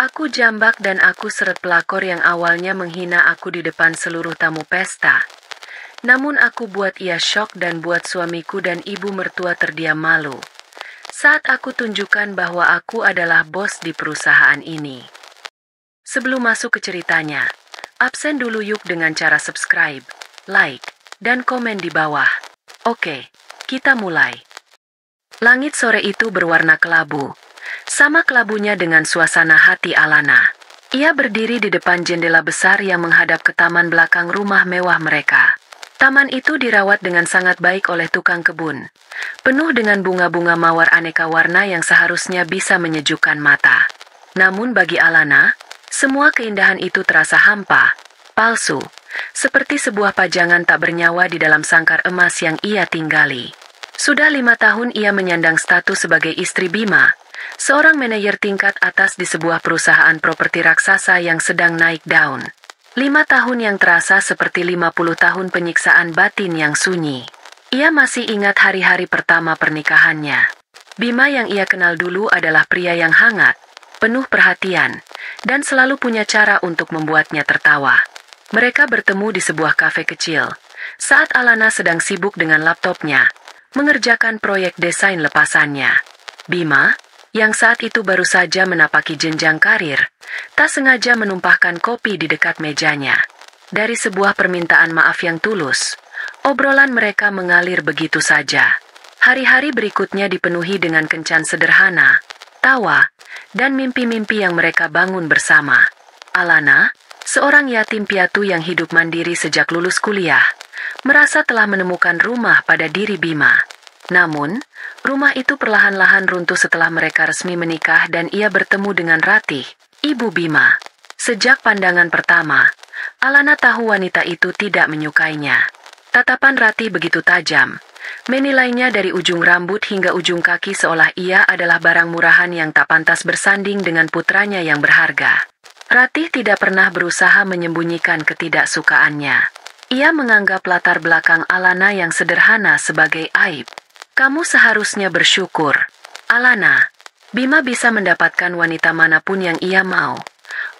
Aku jambak dan aku seret pelakor yang awalnya menghina aku di depan seluruh tamu pesta. Namun aku buat ia syok dan buat suamiku dan ibu mertua terdiam malu. Saat aku tunjukkan bahwa aku adalah bos di perusahaan ini. Sebelum masuk ke ceritanya, absen dulu yuk dengan cara subscribe, like, dan komen di bawah. Oke, kita mulai. Langit sore itu berwarna kelabu. Sama kelabunya dengan suasana hati Alana. Ia berdiri di depan jendela besar yang menghadap ke taman belakang rumah mewah mereka. Taman itu dirawat dengan sangat baik oleh tukang kebun. Penuh dengan bunga-bunga mawar aneka warna yang seharusnya bisa menyejukkan mata. Namun bagi Alana, semua keindahan itu terasa hampa, palsu, seperti sebuah pajangan tak bernyawa di dalam sangkar emas yang ia tinggali. Sudah 5 tahun ia menyandang status sebagai istri Bima, seorang manajer tingkat atas di sebuah perusahaan properti raksasa yang sedang naik daun. 5 tahun yang terasa seperti 50 tahun penyiksaan batin yang sunyi. Ia masih ingat hari-hari pertama pernikahannya. Bima yang ia kenal dulu adalah pria yang hangat, penuh perhatian, dan selalu punya cara untuk membuatnya tertawa. Mereka bertemu di sebuah kafe kecil, saat Alana sedang sibuk dengan laptopnya, mengerjakan proyek desain lepasannya. Bima, yang saat itu baru saja menapaki jenjang karir, tak sengaja menumpahkan kopi di dekat mejanya. Dari sebuah permintaan maaf yang tulus, obrolan mereka mengalir begitu saja. Hari-hari berikutnya dipenuhi dengan kencan sederhana, tawa, dan mimpi-mimpi yang mereka bangun bersama. Alana, seorang yatim piatu yang hidup mandiri sejak lulus kuliah, merasa telah menemukan rumah pada diri Bima. Namun, rumah itu perlahan-lahan runtuh setelah mereka resmi menikah dan ia bertemu dengan Ratih, ibu Bima. Sejak pandangan pertama, Alana tahu wanita itu tidak menyukainya. Tatapan Ratih begitu tajam, menilainya dari ujung rambut hingga ujung kaki seolah ia adalah barang murahan yang tak pantas bersanding dengan putranya yang berharga. Ratih tidak pernah berusaha menyembunyikan ketidaksukaannya. Ia menganggap latar belakang Alana yang sederhana sebagai aib. Kamu seharusnya bersyukur, Alana. Bima bisa mendapatkan wanita manapun yang ia mau.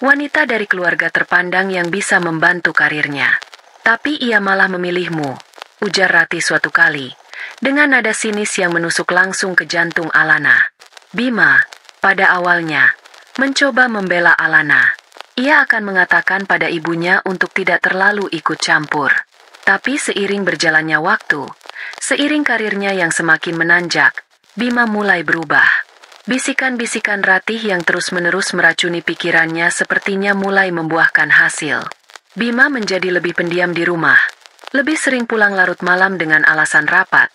Wanita dari keluarga terpandang yang bisa membantu karirnya. Tapi ia malah memilihmu, ujar Ratih suatu kali, dengan nada sinis yang menusuk langsung ke jantung Alana. Bima, pada awalnya, mencoba membela Alana. Ia akan mengatakan pada ibunya untuk tidak terlalu ikut campur. Tapi seiring berjalannya waktu, seiring karirnya yang semakin menanjak, Bima mulai berubah. Bisikan-bisikan Ratih yang terus-menerus meracuni pikirannya sepertinya mulai membuahkan hasil. Bima menjadi lebih pendiam di rumah, lebih sering pulang larut malam dengan alasan rapat,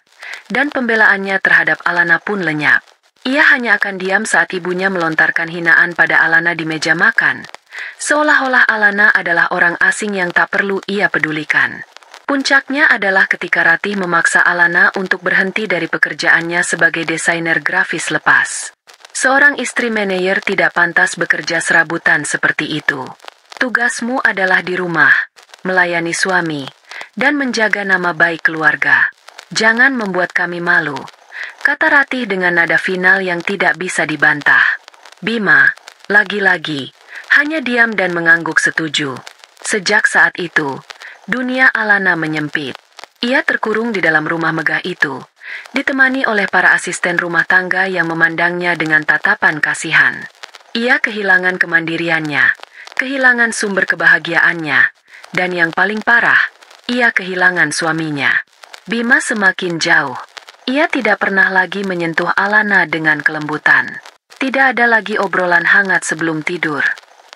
dan pembelaannya terhadap Alana pun lenyap. Ia hanya akan diam saat ibunya melontarkan hinaan pada Alana di meja makan, seolah-olah Alana adalah orang asing yang tak perlu ia pedulikan. Puncaknya adalah ketika Ratih memaksa Alana untuk berhenti dari pekerjaannya sebagai desainer grafis lepas. Seorang istri manajer tidak pantas bekerja serabutan seperti itu. Tugasmu adalah di rumah, melayani suami, dan menjaga nama baik keluarga. Jangan membuat kami malu, kata Ratih dengan nada final yang tidak bisa dibantah. Bima, lagi-lagi, hanya diam dan mengangguk setuju. Sejak saat itu, dunia Alana menyempit. Ia terkurung di dalam rumah megah itu, ditemani oleh para asisten rumah tangga yang memandangnya dengan tatapan kasihan. Ia kehilangan kemandiriannya, kehilangan sumber kebahagiaannya, dan yang paling parah, ia kehilangan suaminya. Bima semakin jauh. Ia tidak pernah lagi menyentuh Alana dengan kelembutan. Tidak ada lagi obrolan hangat sebelum tidur.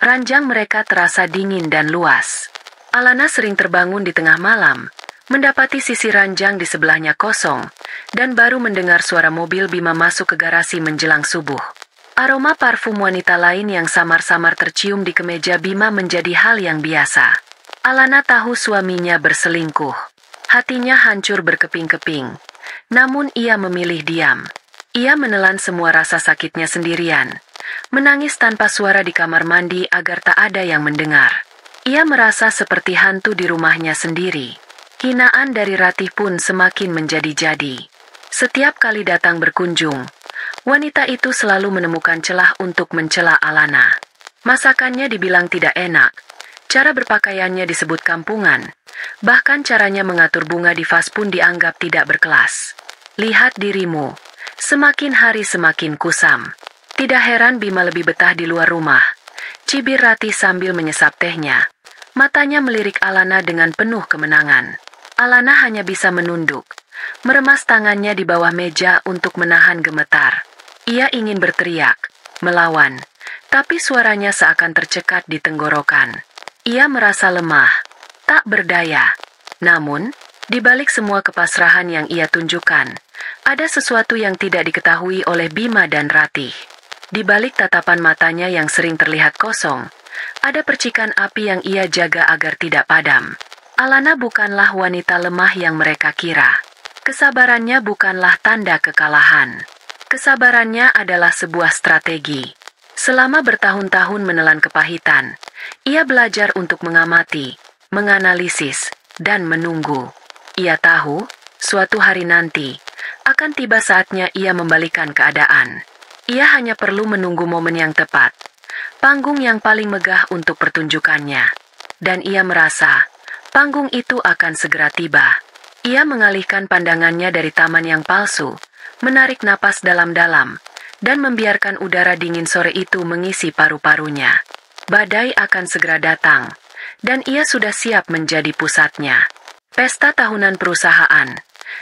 Ranjang mereka terasa dingin dan luas. Alana sering terbangun di tengah malam, mendapati sisi ranjang di sebelahnya kosong, dan baru mendengar suara mobil Bima masuk ke garasi menjelang subuh. Aroma parfum wanita lain yang samar-samar tercium di kemeja Bima menjadi hal yang biasa. Alana tahu suaminya berselingkuh. Hatinya hancur berkeping-keping. Namun ia memilih diam. Ia menelan semua rasa sakitnya sendirian. Menangis tanpa suara di kamar mandi agar tak ada yang mendengar. Ia merasa seperti hantu di rumahnya sendiri. Hinaan dari Ratih pun semakin menjadi-jadi. Setiap kali datang berkunjung, wanita itu selalu menemukan celah untuk mencela Alana. Masakannya dibilang tidak enak, cara berpakaiannya disebut kampungan, bahkan caranya mengatur bunga di vas pun dianggap tidak berkelas. Lihat dirimu, semakin hari semakin kusam. Tidak heran Bima lebih betah di luar rumah, cibir Ratih sambil menyesap tehnya. Matanya melirik Alana dengan penuh kemenangan. Alana hanya bisa menunduk, meremas tangannya di bawah meja untuk menahan gemetar. Ia ingin berteriak, melawan, tapi suaranya seakan tercekat di tenggorokan. Ia merasa lemah, tak berdaya. Namun, di balik semua kepasrahan yang ia tunjukkan, ada sesuatu yang tidak diketahui oleh Bima dan Ratih. Di balik tatapan matanya yang sering terlihat kosong, ada percikan api yang ia jaga agar tidak padam. Alana bukanlah wanita lemah yang mereka kira. Kesabarannya bukanlah tanda kekalahan. Kesabarannya adalah sebuah strategi. Selama bertahun-tahun menelan kepahitan, ia belajar untuk mengamati, menganalisis, dan menunggu. Ia tahu, suatu hari nanti, akan tiba saatnya ia membalikan keadaan. Ia hanya perlu menunggu momen yang tepat, panggung yang paling megah untuk pertunjukannya. Dan ia merasa, panggung itu akan segera tiba. Ia mengalihkan pandangannya dari taman yang palsu, menarik napas dalam-dalam, dan membiarkan udara dingin sore itu mengisi paru-parunya. Badai akan segera datang, dan ia sudah siap menjadi pusatnya. Pesta tahunan perusahaan,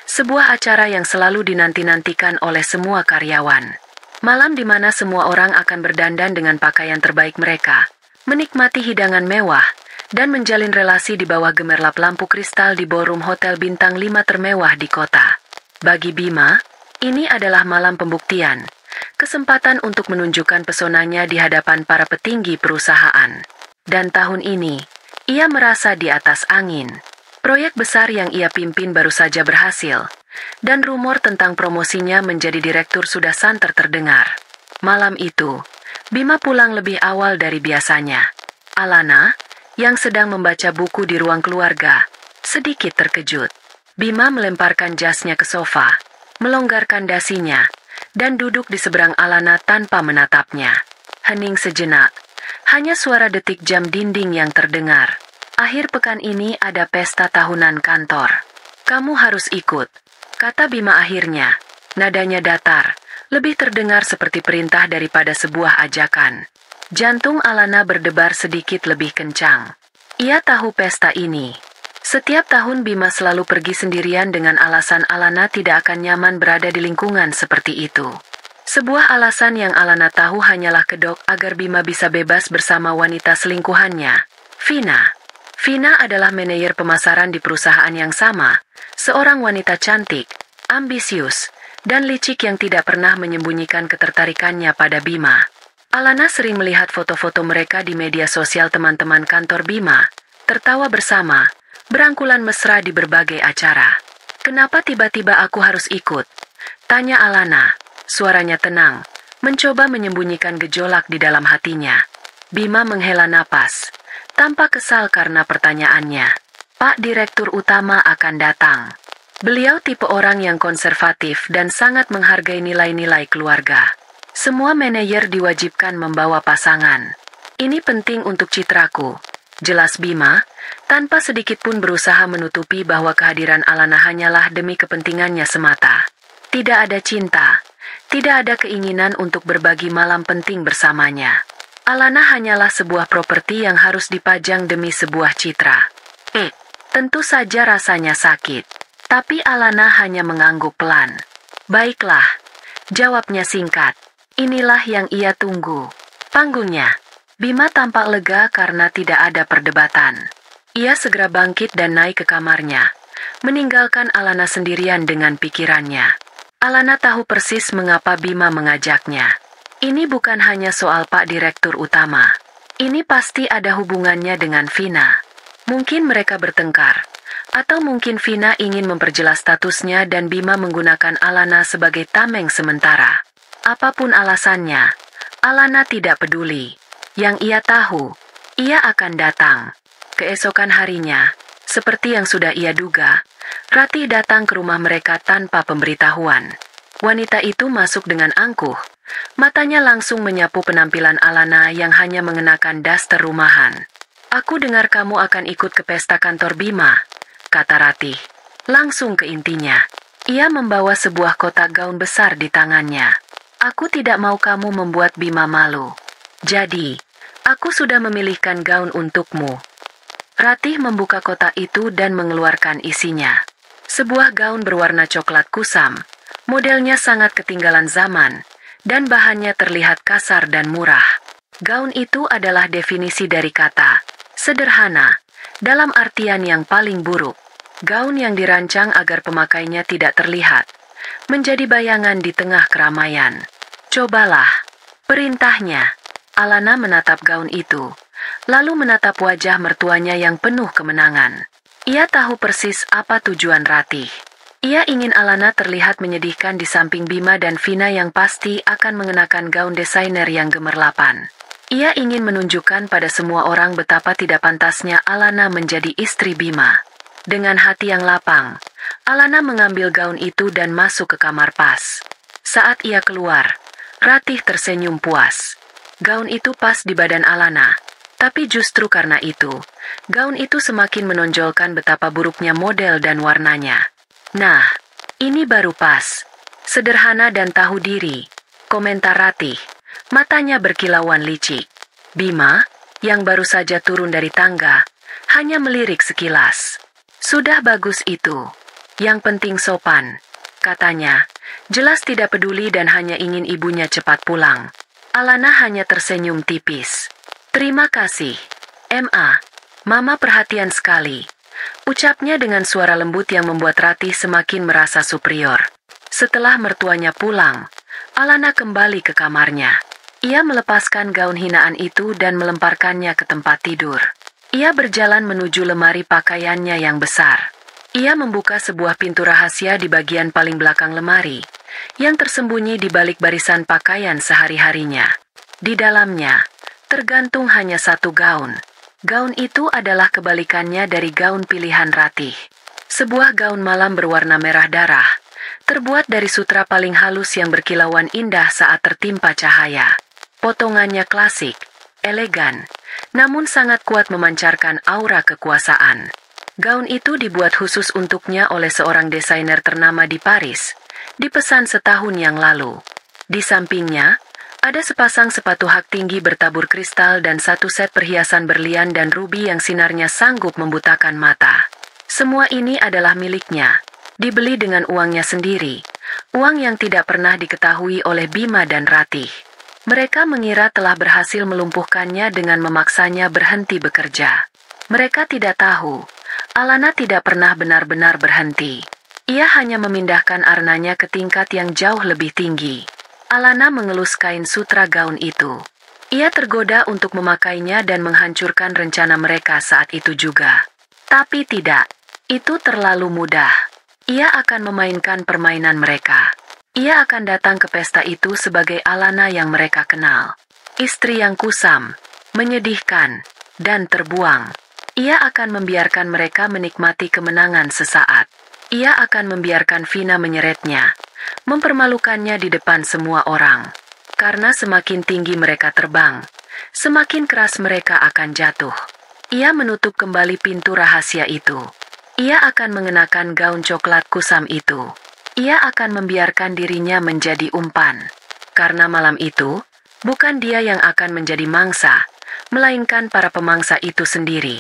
sebuah acara yang selalu dinanti-nantikan oleh semua karyawan. Malam di mana semua orang akan berdandan dengan pakaian terbaik mereka, menikmati hidangan mewah, dan menjalin relasi di bawah gemerlap lampu kristal di ballroom hotel bintang 5 termewah di kota. Bagi Bima, ini adalah malam pembuktian, kesempatan untuk menunjukkan pesonanya di hadapan para petinggi perusahaan. Dan tahun ini, ia merasa di atas angin. Proyek besar yang ia pimpin baru saja berhasil, dan rumor tentang promosinya menjadi direktur sudah santer terdengar. Malam itu, Bima pulang lebih awal dari biasanya. Alana, yang sedang membaca buku di ruang keluarga, sedikit terkejut. Bima melemparkan jasnya ke sofa, melonggarkan dasinya, dan duduk di seberang Alana tanpa menatapnya. Hening sejenak, hanya suara detik jam dinding yang terdengar. Akhir pekan ini ada pesta tahunan kantor. Kamu harus ikut, kata Bima akhirnya. Nadanya datar, lebih terdengar seperti perintah daripada sebuah ajakan. Jantung Alana berdebar sedikit lebih kencang. Ia tahu pesta ini. Setiap tahun Bima selalu pergi sendirian dengan alasan Alana tidak akan nyaman berada di lingkungan seperti itu. Sebuah alasan yang Alana tahu hanyalah kedok agar Bima bisa bebas bersama wanita selingkuhannya, Vina. Vina adalah manajer pemasaran di perusahaan yang sama, seorang wanita cantik, ambisius, dan licik yang tidak pernah menyembunyikan ketertarikannya pada Bima. Alana sering melihat foto-foto mereka di media sosial teman-teman kantor Bima, tertawa bersama, berangkulan mesra di berbagai acara. Kenapa tiba-tiba aku harus ikut? Tanya Alana, suaranya tenang, mencoba menyembunyikan gejolak di dalam hatinya. Bima menghela napas, tampak kesal karena pertanyaannya. Pak Direktur Utama akan datang. Beliau tipe orang yang konservatif dan sangat menghargai nilai-nilai keluarga. Semua manajer diwajibkan membawa pasangan. Ini penting untuk citraku, jelas Bima, tanpa sedikit pun berusaha menutupi bahwa kehadiran Alana hanyalah demi kepentingannya semata. Tidak ada cinta, tidak ada keinginan untuk berbagi malam penting bersamanya. Alana hanyalah sebuah properti yang harus dipajang demi sebuah citra. Tentu saja rasanya sakit. Tapi Alana hanya mengangguk pelan. Baiklah, jawabnya singkat. Inilah yang ia tunggu. Panggungnya. Bima tampak lega karena tidak ada perdebatan. Ia segera bangkit dan naik ke kamarnya, meninggalkan Alana sendirian dengan pikirannya. Alana tahu persis mengapa Bima mengajaknya. Ini bukan hanya soal Pak Direktur Utama. Ini pasti ada hubungannya dengan Vina. Mungkin mereka bertengkar, atau mungkin Vina ingin memperjelas statusnya dan Bima menggunakan Alana sebagai tameng sementara. Apapun alasannya, Alana tidak peduli. Yang ia tahu, ia akan datang. Keesokan harinya, seperti yang sudah ia duga, Ratih datang ke rumah mereka tanpa pemberitahuan. Wanita itu masuk dengan angkuh. Matanya langsung menyapu penampilan Alana yang hanya mengenakan daster rumahan. "Aku dengar kamu akan ikut ke pesta kantor Bima," kata Ratih. Langsung ke intinya. Ia membawa sebuah kotak gaun besar di tangannya. "Aku tidak mau kamu membuat Bima malu. Jadi, aku sudah memilihkan gaun untukmu." Ratih membuka kotak itu dan mengeluarkan isinya. Sebuah gaun berwarna coklat kusam. Modelnya sangat ketinggalan zaman, dan bahannya terlihat kasar dan murah. Gaun itu adalah definisi dari kata sederhana, dalam artian yang paling buruk. Gaun yang dirancang agar pemakainya tidak terlihat, menjadi bayangan di tengah keramaian. "Cobalah," perintahnya. Alana menatap gaun itu, lalu menatap wajah mertuanya yang penuh kemenangan. Ia tahu persis apa tujuan Ratih. Ia ingin Alana terlihat menyedihkan di samping Bima dan Vina yang pasti akan mengenakan gaun desainer yang gemerlapan. Ia ingin menunjukkan pada semua orang betapa tidak pantasnya Alana menjadi istri Bima. Dengan hati yang lapang, Alana mengambil gaun itu dan masuk ke kamar pas. Saat ia keluar, Ratih tersenyum puas. Gaun itu pas di badan Alana. Tapi justru karena itu, gaun itu semakin menonjolkan betapa buruknya model dan warnanya. "Nah, ini baru pas. Sederhana dan tahu diri," komentar Ratih. Matanya berkilauan licik. Bima, yang baru saja turun dari tangga, hanya melirik sekilas. "Sudah bagus itu. Yang penting sopan," katanya. Jelas tidak peduli dan hanya ingin ibunya cepat pulang. Alana hanya tersenyum tipis. "Terima kasih, Ma. Mama perhatian sekali," ucapnya dengan suara lembut yang membuat Ratih semakin merasa superior. Setelah mertuanya pulang, Alana kembali ke kamarnya. Ia melepaskan gaun hinaan itu dan melemparkannya ke tempat tidur. Ia berjalan menuju lemari pakaiannya yang besar. Ia membuka sebuah pintu rahasia di bagian paling belakang lemari, yang tersembunyi di balik barisan pakaian sehari-harinya. Di dalamnya, tergantung hanya satu gaun. Gaun itu adalah kebalikannya dari gaun pilihan Ratih. Sebuah gaun malam berwarna merah darah, terbuat dari sutra paling halus yang berkilauan indah saat tertimpa cahaya. Potongannya klasik, elegan, namun sangat kuat memancarkan aura kekuasaan. Gaun itu dibuat khusus untuknya oleh seorang desainer ternama di Paris, dipesan setahun yang lalu. Di sampingnya, ada sepasang sepatu hak tinggi bertabur kristal dan satu set perhiasan berlian dan rubi yang sinarnya sanggup membutakan mata. Semua ini adalah miliknya, dibeli dengan uangnya sendiri, uang yang tidak pernah diketahui oleh Bima dan Ratih. Mereka mengira telah berhasil melumpuhkannya dengan memaksanya berhenti bekerja. Mereka tidak tahu, Alana tidak pernah benar-benar berhenti. Ia hanya memindahkan arnanya ke tingkat yang jauh lebih tinggi. Alana mengelus kain sutra gaun itu. Ia tergoda untuk memakainya dan menghancurkan rencana mereka saat itu juga. Tapi tidak, itu terlalu mudah. Ia akan memainkan permainan mereka. Ia akan datang ke pesta itu sebagai Alana yang mereka kenal. Istri yang kusam, menyedihkan, dan terbuang. Ia akan membiarkan mereka menikmati kemenangan sesaat. Ia akan membiarkan Vina menyeretnya, mempermalukannya di depan semua orang. Karena semakin tinggi mereka terbang, semakin keras mereka akan jatuh. Ia menutup kembali pintu rahasia itu. Ia akan mengenakan gaun coklat kusam itu. Ia akan membiarkan dirinya menjadi umpan. Karena malam itu, bukan dia yang akan menjadi mangsa, melainkan para pemangsa itu sendiri.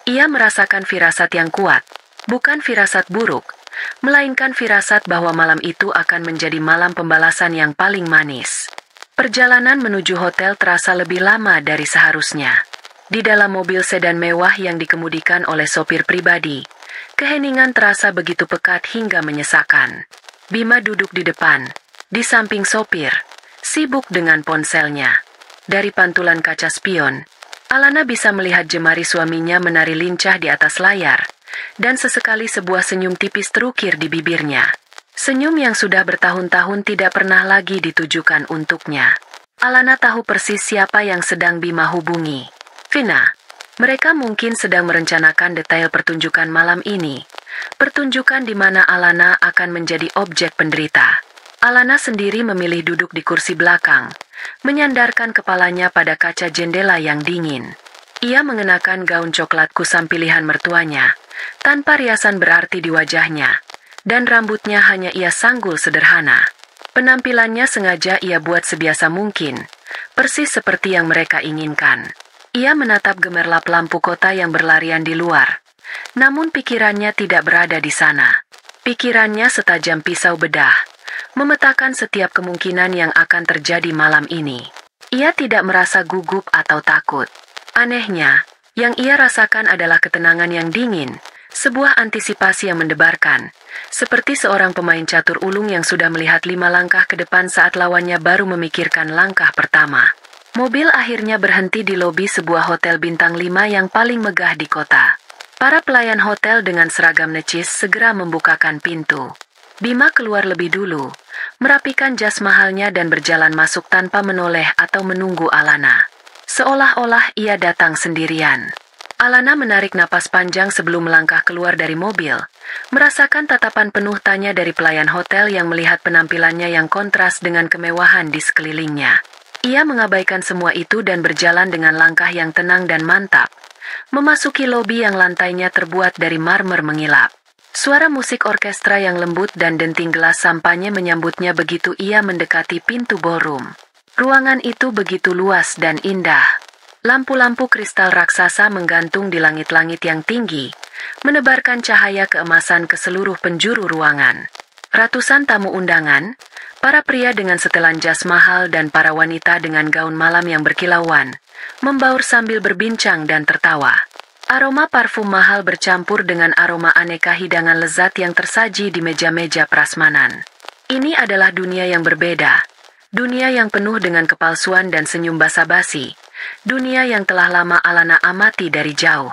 Ia merasakan firasat yang kuat, bukan firasat buruk, melainkan firasat bahwa malam itu akan menjadi malam pembalasan yang paling manis. Perjalanan menuju hotel terasa lebih lama dari seharusnya. Di dalam mobil sedan mewah yang dikemudikan oleh sopir pribadi, keheningan terasa begitu pekat hingga menyesakan. Bima duduk di depan, di samping sopir, sibuk dengan ponselnya. Dari pantulan kaca spion, Alana bisa melihat jemari suaminya menari lincah di atas layar, dan sesekali sebuah senyum tipis terukir di bibirnya. Senyum yang sudah bertahun-tahun tidak pernah lagi ditujukan untuknya. Alana tahu persis siapa yang sedang Bima hubungi. Vina. Mereka mungkin sedang merencanakan detail pertunjukan malam ini. Pertunjukan di mana Alana akan menjadi objek penderita. Alana sendiri memilih duduk di kursi belakang, menyandarkan kepalanya pada kaca jendela yang dingin. Ia mengenakan gaun coklat kusam pilihan mertuanya, tanpa riasan berarti di wajahnya, dan rambutnya hanya ia sanggul sederhana. Penampilannya sengaja ia buat sebiasa mungkin, persis seperti yang mereka inginkan. Ia menatap gemerlap lampu kota yang berlarian di luar, namun pikirannya tidak berada di sana. Pikirannya setajam pisau bedah, memetakan setiap kemungkinan yang akan terjadi malam ini. Ia tidak merasa gugup atau takut. Anehnya, yang ia rasakan adalah ketenangan yang dingin, sebuah antisipasi yang mendebarkan, seperti seorang pemain catur ulung yang sudah melihat 5 langkah ke depan saat lawannya baru memikirkan langkah pertama. Mobil akhirnya berhenti di lobi sebuah hotel bintang 5 yang paling megah di kota. Para pelayan hotel dengan seragam necis segera membukakan pintu. Bima keluar lebih dulu, merapikan jas mahalnya dan berjalan masuk tanpa menoleh atau menunggu Alana. Seolah-olah ia datang sendirian. Alana menarik napas panjang sebelum melangkah keluar dari mobil, merasakan tatapan penuh tanya dari pelayan hotel yang melihat penampilannya yang kontras dengan kemewahan di sekelilingnya. Ia mengabaikan semua itu dan berjalan dengan langkah yang tenang dan mantap, memasuki lobi yang lantainya terbuat dari marmer mengilap. Suara musik orkestra yang lembut dan denting gelas sampahnya menyambutnya begitu ia mendekati pintu ballroom. Ruangan itu begitu luas dan indah. Lampu-lampu kristal raksasa menggantung di langit-langit yang tinggi, menebarkan cahaya keemasan ke seluruh penjuru ruangan. Ratusan tamu undangan, para pria dengan setelan jas mahal dan para wanita dengan gaun malam yang berkilauan, membaur sambil berbincang dan tertawa. Aroma parfum mahal bercampur dengan aroma aneka hidangan lezat yang tersaji di meja-meja prasmanan. Ini adalah dunia yang berbeda. Dunia yang penuh dengan kepalsuan dan senyum basa-basi. Dunia yang telah lama Alana amati dari jauh.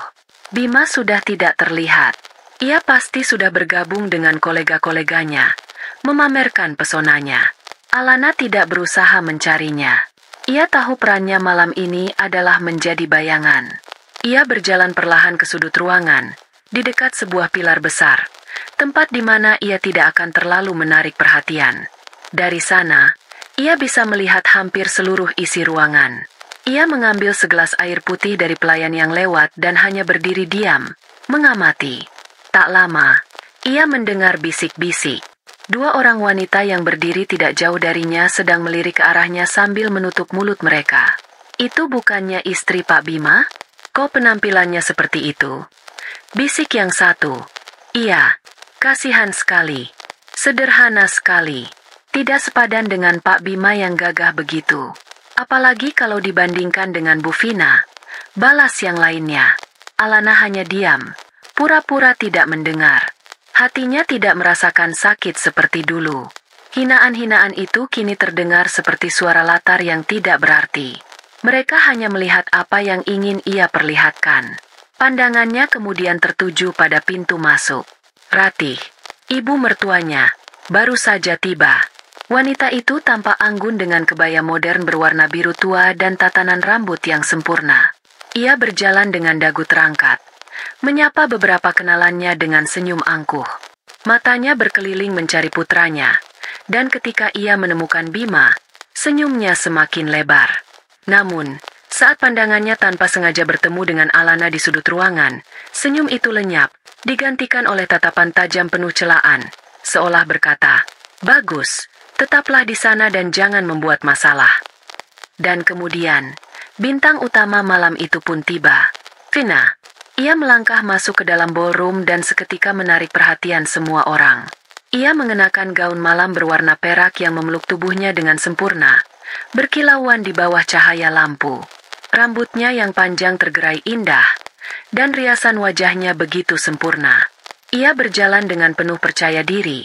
Bima sudah tidak terlihat. Ia pasti sudah bergabung dengan kolega-koleganya, memamerkan pesonanya. Alana tidak berusaha mencarinya. Ia tahu perannya malam ini adalah menjadi bayangan. Ia berjalan perlahan ke sudut ruangan, di dekat sebuah pilar besar, tempat di mana ia tidak akan terlalu menarik perhatian. Dari sana, ia bisa melihat hampir seluruh isi ruangan. Ia mengambil segelas air putih dari pelayan yang lewat dan hanya berdiri diam, mengamati. Tak lama, ia mendengar bisik-bisik. 2 orang wanita yang berdiri tidak jauh darinya sedang melirik ke arahnya sambil menutup mulut mereka. Itu bukannya istri Pak Bima? Kok penampilannya seperti itu? Bisik yang satu. Iya, kasihan sekali. Sederhana sekali. Tidak sepadan dengan Pak Bima yang gagah begitu. Apalagi kalau dibandingkan dengan Bu Vina. Balas yang lainnya. Alana hanya diam, pura-pura tidak mendengar. Hatinya tidak merasakan sakit seperti dulu. Hinaan-hinaan itu kini terdengar seperti suara latar yang tidak berarti. Mereka hanya melihat apa yang ingin ia perlihatkan. Pandangannya kemudian tertuju pada pintu masuk. Ratih, ibu mertuanya, baru saja tiba. Wanita itu tampak anggun dengan kebaya modern berwarna biru tua dan tatanan rambut yang sempurna. Ia berjalan dengan dagu terangkat, menyapa beberapa kenalannya dengan senyum angkuh. Matanya berkeliling mencari putranya, dan ketika ia menemukan Bima, senyumnya semakin lebar. Namun, saat pandangannya tanpa sengaja bertemu dengan Alana di sudut ruangan, senyum itu lenyap, digantikan oleh tatapan tajam penuh celaan, seolah berkata, "Bagus. Tetaplah di sana dan jangan membuat masalah." Dan kemudian, bintang utama malam itu pun tiba. Vina. Ia melangkah masuk ke dalam ballroom dan seketika menarik perhatian semua orang. Ia mengenakan gaun malam berwarna perak yang memeluk tubuhnya dengan sempurna, berkilauan di bawah cahaya lampu. Rambutnya yang panjang tergerai indah, dan riasan wajahnya begitu sempurna. Ia berjalan dengan penuh percaya diri,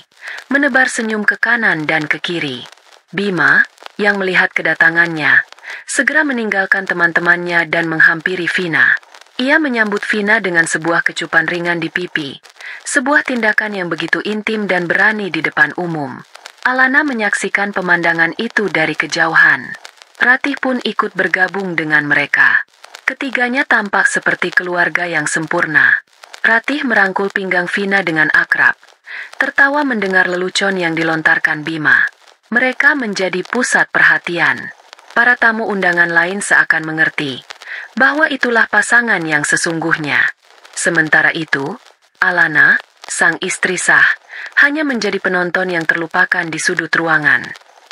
menebar senyum ke kanan dan ke kiri. Bima, yang melihat kedatangannya, segera meninggalkan teman-temannya dan menghampiri Vina. Ia menyambut Vina dengan sebuah kecupan ringan di pipi, sebuah tindakan yang begitu intim dan berani di depan umum. Alana menyaksikan pemandangan itu dari kejauhan. Ratih pun ikut bergabung dengan mereka. Ketiganya tampak seperti keluarga yang sempurna. Ratih merangkul pinggang Vina dengan akrab, tertawa mendengar lelucon yang dilontarkan Bima. Mereka menjadi pusat perhatian. Para tamu undangan lain seakan mengerti bahwa itulah pasangan yang sesungguhnya. Sementara itu, Alana, sang istri sah, hanya menjadi penonton yang terlupakan di sudut ruangan.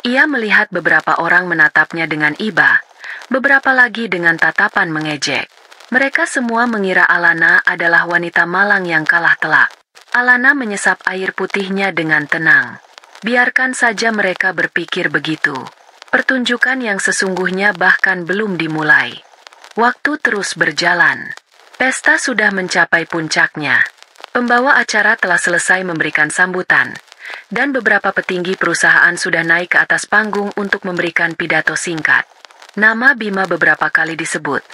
Ia melihat beberapa orang menatapnya dengan iba, beberapa lagi dengan tatapan mengejek. Mereka semua mengira Alana adalah wanita malang yang kalah telak. Alana menyesap air putihnya dengan tenang. Biarkan saja mereka berpikir begitu. Pertunjukan yang sesungguhnya bahkan belum dimulai. Waktu terus berjalan. Pesta sudah mencapai puncaknya. Pembawa acara telah selesai memberikan sambutan, dan beberapa petinggi perusahaan sudah naik ke atas panggung untuk memberikan pidato singkat. Nama Bima beberapa kali disebut.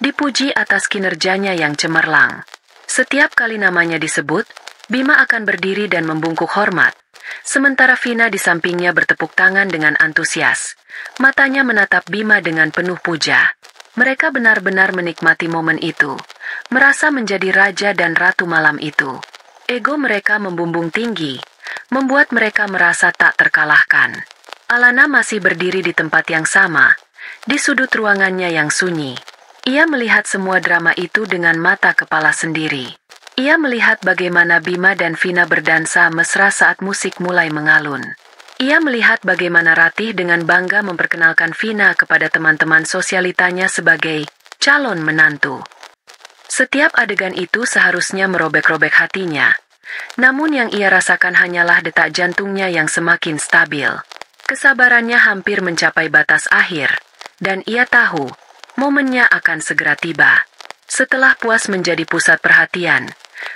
Dipuji atas kinerjanya yang cemerlang. Setiap kali namanya disebut, Bima akan berdiri dan membungkuk hormat. Sementara Vina di sampingnya bertepuk tangan dengan antusias. Matanya menatap Bima dengan penuh puja. Mereka benar-benar menikmati momen itu. Merasa menjadi raja dan ratu malam itu. Ego mereka membumbung tinggi, membuat mereka merasa tak terkalahkan. Alana masih berdiri di tempat yang sama, di sudut ruangannya yang sunyi. Ia melihat semua drama itu dengan mata kepala sendiri. Ia melihat bagaimana Bima dan Vina berdansa mesra saat musik mulai mengalun. Ia melihat bagaimana Ratih dengan bangga memperkenalkan Vina kepada teman-teman sosialitanya sebagai calon menantu. Setiap adegan itu seharusnya merobek-robek hatinya. Namun yang ia rasakan hanyalah detak jantungnya yang semakin stabil. Kesabarannya hampir mencapai batas akhir, dan ia tahu momennya akan segera tiba. Setelah puas menjadi pusat perhatian,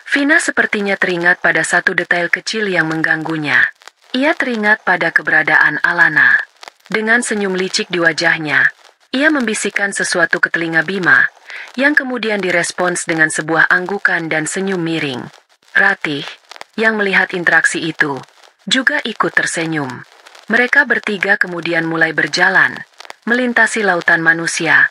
Vina sepertinya teringat pada satu detail kecil yang mengganggunya. Ia teringat pada keberadaan Alana. Dengan senyum licik di wajahnya, ia membisikkan sesuatu ke telinga Bima, yang kemudian direspons dengan sebuah anggukan dan senyum miring. Ratih, yang melihat interaksi itu, juga ikut tersenyum. Mereka bertiga kemudian mulai berjalan, melintasi lautan manusia,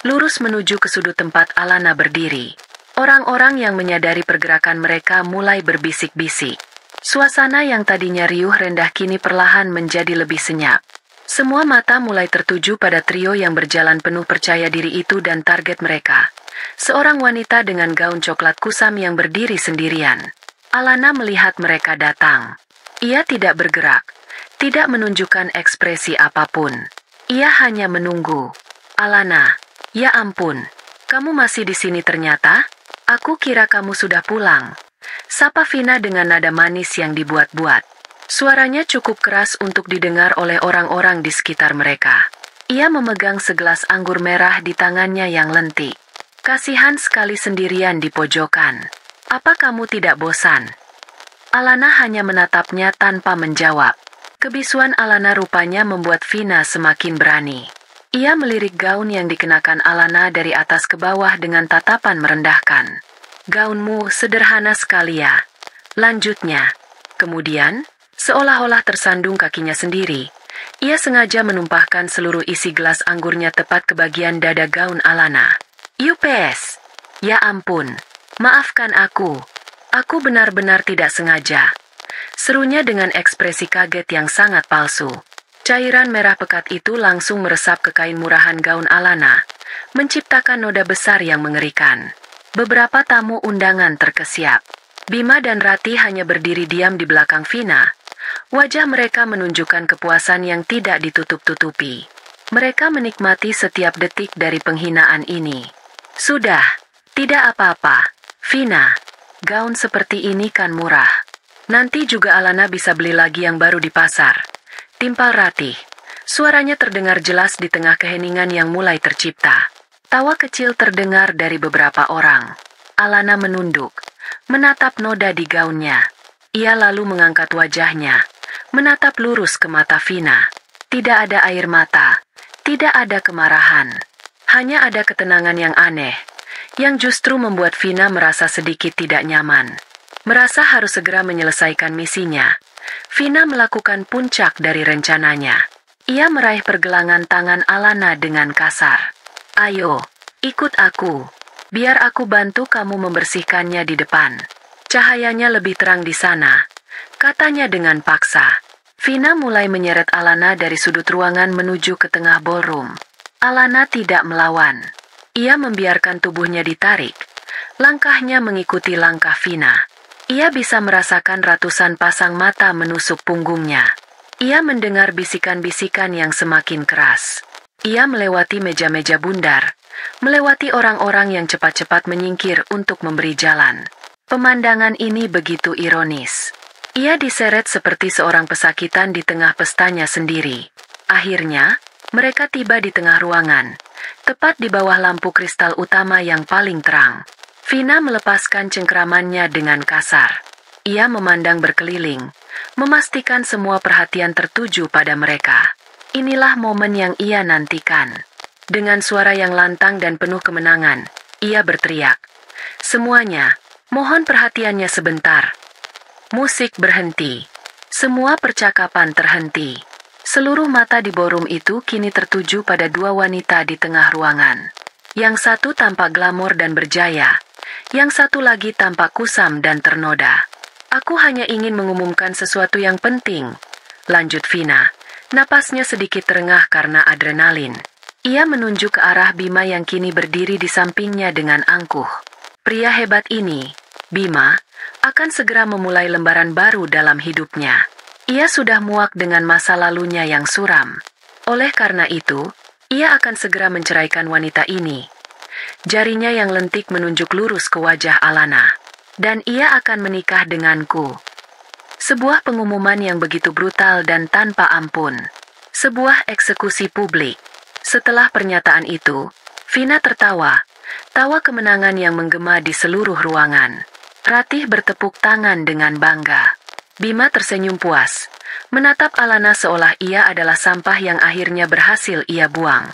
lurus menuju ke sudut tempat Alana berdiri. Orang-orang yang menyadari pergerakan mereka mulai berbisik-bisik. Suasana yang tadinya riuh rendah kini perlahan menjadi lebih senyap. Semua mata mulai tertuju pada trio yang berjalan penuh percaya diri itu dan target mereka. Seorang wanita dengan gaun coklat kusam yang berdiri sendirian. Alana melihat mereka datang. Ia tidak bergerak, tidak menunjukkan ekspresi apapun. Ia hanya menunggu. Alana, ya ampun, kamu masih di sini ternyata? Aku kira kamu sudah pulang. Sapa Vina dengan nada manis yang dibuat-buat. Suaranya cukup keras untuk didengar oleh orang-orang di sekitar mereka. Ia memegang segelas anggur merah di tangannya yang lentik. Kasihan sekali sendirian di pojokan. Apa kamu tidak bosan? Alana hanya menatapnya tanpa menjawab. Kebisuan Alana rupanya membuat Vina semakin berani. Ia melirik gaun yang dikenakan Alana dari atas ke bawah dengan tatapan merendahkan. Gaunmu sederhana sekali ya. Lanjutnya. Kemudian, seolah-olah tersandung kakinya sendiri, ia sengaja menumpahkan seluruh isi gelas anggurnya tepat ke bagian dada gaun Alana. Yupes! Ya ampun, maafkan aku. Aku benar-benar tidak sengaja. Serunya dengan ekspresi kaget yang sangat palsu. Cairan merah pekat itu langsung meresap ke kain murahan gaun Alana, menciptakan noda besar yang mengerikan. Beberapa tamu undangan terkesiap. Bima dan Ratih hanya berdiri diam di belakang Vina. Wajah mereka menunjukkan kepuasan yang tidak ditutup-tutupi. Mereka menikmati setiap detik dari penghinaan ini. Sudah, tidak apa-apa, Vina. Gaun seperti ini kan murah. Nanti juga Alana bisa beli lagi yang baru di pasar. Timpal Ratih. Suaranya terdengar jelas di tengah keheningan yang mulai tercipta. Tawa kecil terdengar dari beberapa orang. Alana menunduk, menatap noda di gaunnya. Ia lalu mengangkat wajahnya, menatap lurus ke mata Vina. Tidak ada air mata, tidak ada kemarahan. Hanya ada ketenangan yang aneh, yang justru membuat Vina merasa sedikit tidak nyaman. Merasa harus segera menyelesaikan misinya, Vina melakukan puncak dari rencananya. Ia meraih pergelangan tangan Alana dengan kasar. Ayo, ikut aku. Biar aku bantu kamu membersihkannya di depan. Cahayanya lebih terang di sana, katanya dengan paksa. Vina mulai menyeret Alana dari sudut ruangan menuju ke tengah ballroom. Alana tidak melawan. Ia membiarkan tubuhnya ditarik. Langkahnya mengikuti langkah Vina. Ia bisa merasakan ratusan pasang mata menusuk punggungnya. Ia mendengar bisikan-bisikan yang semakin keras. Ia melewati meja-meja bundar, melewati orang-orang yang cepat-cepat menyingkir untuk memberi jalan. Pemandangan ini begitu ironis. Ia diseret seperti seorang pesakitan di tengah pestanya sendiri. Akhirnya, mereka tiba di tengah ruangan, tepat di bawah lampu kristal utama yang paling terang. Vina melepaskan cengkeramannya dengan kasar. Ia memandang berkeliling, memastikan semua perhatian tertuju pada mereka. Inilah momen yang ia nantikan. Dengan suara yang lantang dan penuh kemenangan, ia berteriak, "Semuanya, mohon perhatiannya sebentar." Musik berhenti. Semua percakapan terhenti. Seluruh mata di ballroom itu kini tertuju pada dua wanita di tengah ruangan. Yang satu tampak glamor dan berjaya. Yang satu lagi tampak kusam dan ternoda. "Aku hanya ingin mengumumkan sesuatu yang penting," lanjut Vina. Napasnya sedikit terengah karena adrenalin. Ia menunjuk ke arah Bima yang kini berdiri di sampingnya dengan angkuh. Pria hebat ini, Bima, akan segera memulai lembaran baru dalam hidupnya. Ia sudah muak dengan masa lalunya yang suram. Oleh karena itu, ia akan segera menceraikan wanita ini. Jarinya yang lentik menunjuk lurus ke wajah Alana. "Dan ia akan menikah denganku." Sebuah pengumuman yang begitu brutal dan tanpa ampun. Sebuah eksekusi publik. Setelah pernyataan itu, Vina tertawa. Tawa kemenangan yang menggema di seluruh ruangan. Ratih bertepuk tangan dengan bangga. Bima tersenyum puas, menatap Alana seolah ia adalah sampah yang akhirnya berhasil ia buang.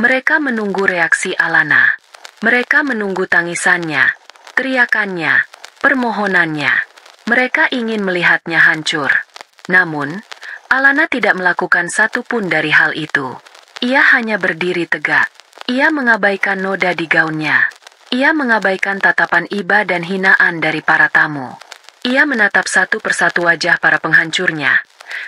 Mereka menunggu reaksi Alana. Mereka menunggu tangisannya, teriakannya, permohonannya. Mereka ingin melihatnya hancur. Namun, Alana tidak melakukan satu pun dari hal itu. Ia hanya berdiri tegak. Ia mengabaikan noda di gaunnya. Ia mengabaikan tatapan iba dan hinaan dari para tamu. Ia menatap satu persatu wajah para penghancurnya.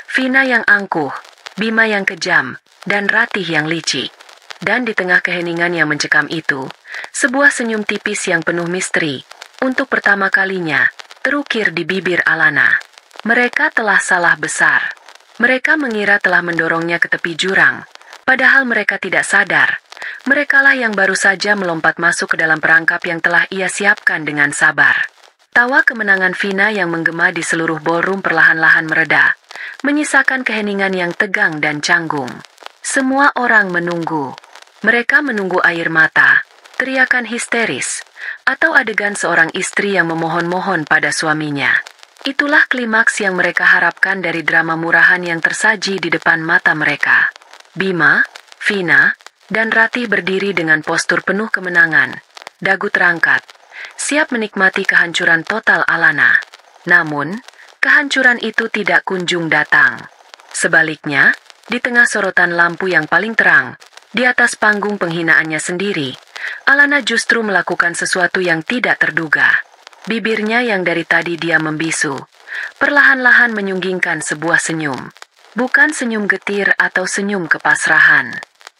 Vina yang angkuh, Bima yang kejam, dan Ratih yang licik. Dan di tengah keheningan yang mencekam itu, sebuah senyum tipis yang penuh misteri, untuk pertama kalinya, terukir di bibir Alana. Mereka telah salah besar. Mereka mengira telah mendorongnya ke tepi jurang, padahal mereka tidak sadar. Merekalah yang baru saja melompat masuk ke dalam perangkap yang telah ia siapkan dengan sabar. Tawa kemenangan Vina yang menggema di seluruh ballroom perlahan-lahan mereda, menyisakan keheningan yang tegang dan canggung. Semua orang menunggu. Mereka menunggu air mata, teriakan histeris, atau adegan seorang istri yang memohon-mohon pada suaminya. Itulah klimaks yang mereka harapkan dari drama murahan yang tersaji di depan mata mereka. Bima, Vina, dan Ratih berdiri dengan postur penuh kemenangan, dagu terangkat, siap menikmati kehancuran total Alana. Namun, kehancuran itu tidak kunjung datang. Sebaliknya, di tengah sorotan lampu yang paling terang, di atas panggung penghinaannya sendiri, Alana justru melakukan sesuatu yang tidak terduga. Bibirnya yang dari tadi dia membisu, perlahan-lahan menyunggingkan sebuah senyum. Bukan senyum getir atau senyum kepasrahan.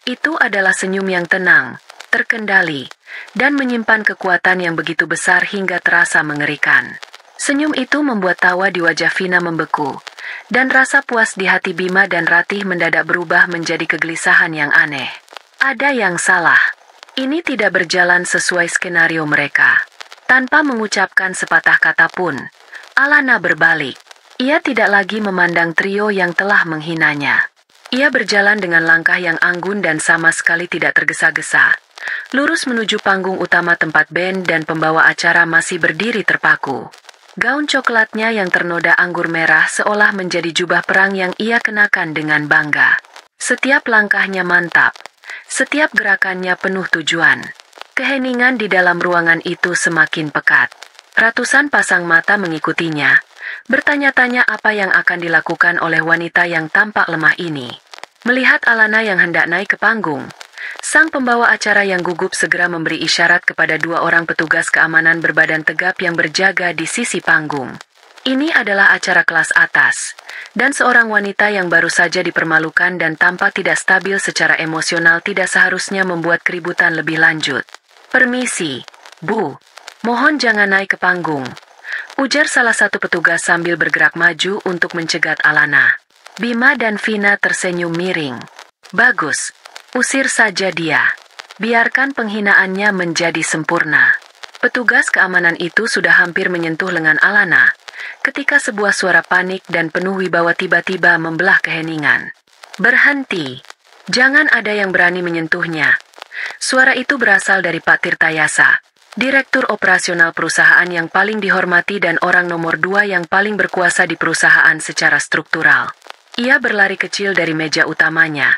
Itu adalah senyum yang tenang, terkendali, dan menyimpan kekuatan yang begitu besar hingga terasa mengerikan. Senyum itu membuat tawa di wajah Vina membeku, dan rasa puas di hati Bima dan Ratih mendadak berubah menjadi kegelisahan yang aneh. Ada yang salah. Ini tidak berjalan sesuai skenario mereka. Tanpa mengucapkan sepatah kata pun, Alana berbalik. Ia tidak lagi memandang trio yang telah menghinanya. Ia berjalan dengan langkah yang anggun dan sama sekali tidak tergesa-gesa. Lurus menuju panggung utama tempat band dan pembawa acara masih berdiri terpaku. Gaun coklatnya yang ternoda anggur merah seolah menjadi jubah perang yang ia kenakan dengan bangga. Setiap langkahnya mantap. Setiap gerakannya penuh tujuan. Keheningan di dalam ruangan itu semakin pekat. Ratusan pasang mata mengikutinya, bertanya-tanya apa yang akan dilakukan oleh wanita yang tampak lemah ini. Melihat Alana yang hendak naik ke panggung, sang pembawa acara yang gugup segera memberi isyarat kepada dua orang petugas keamanan berbadan tegap yang berjaga di sisi panggung. Ini adalah acara kelas atas, dan seorang wanita yang baru saja dipermalukan dan tampak tidak stabil secara emosional tidak seharusnya membuat keributan lebih lanjut. "Permisi, Bu. Mohon jangan naik ke panggung," ujar salah satu petugas sambil bergerak maju untuk mencegat Alana. Bima dan Vina tersenyum miring. "Bagus, usir saja dia. Biarkan penghinaannya menjadi sempurna." Petugas keamanan itu sudah hampir menyentuh lengan Alana, ketika sebuah suara panik dan penuh wibawa tiba-tiba membelah keheningan. "Berhenti! Jangan ada yang berani menyentuhnya." Suara itu berasal dari Pak Tirtayasa, Direktur Operasional perusahaan yang paling dihormati dan orang nomor 2 yang paling berkuasa di perusahaan secara struktural. Ia berlari kecil dari meja utamanya.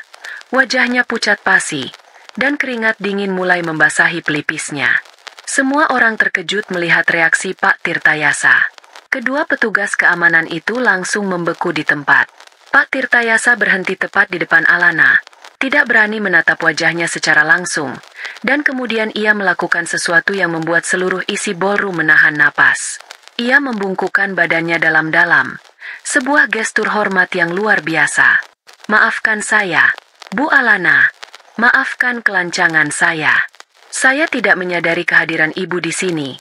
Wajahnya pucat pasi, dan keringat dingin mulai membasahi pelipisnya. Semua orang terkejut melihat reaksi Pak Tirtayasa. Kedua petugas keamanan itu langsung membeku di tempat. Pak Tirtayasa berhenti tepat di depan Alana, tidak berani menatap wajahnya secara langsung, dan kemudian ia melakukan sesuatu yang membuat seluruh isi ballroom menahan napas. Ia membungkukkan badannya dalam-dalam, sebuah gestur hormat yang luar biasa. "Maafkan saya, Bu Alana. Maafkan kelancangan saya. Saya tidak menyadari kehadiran ibu di sini,"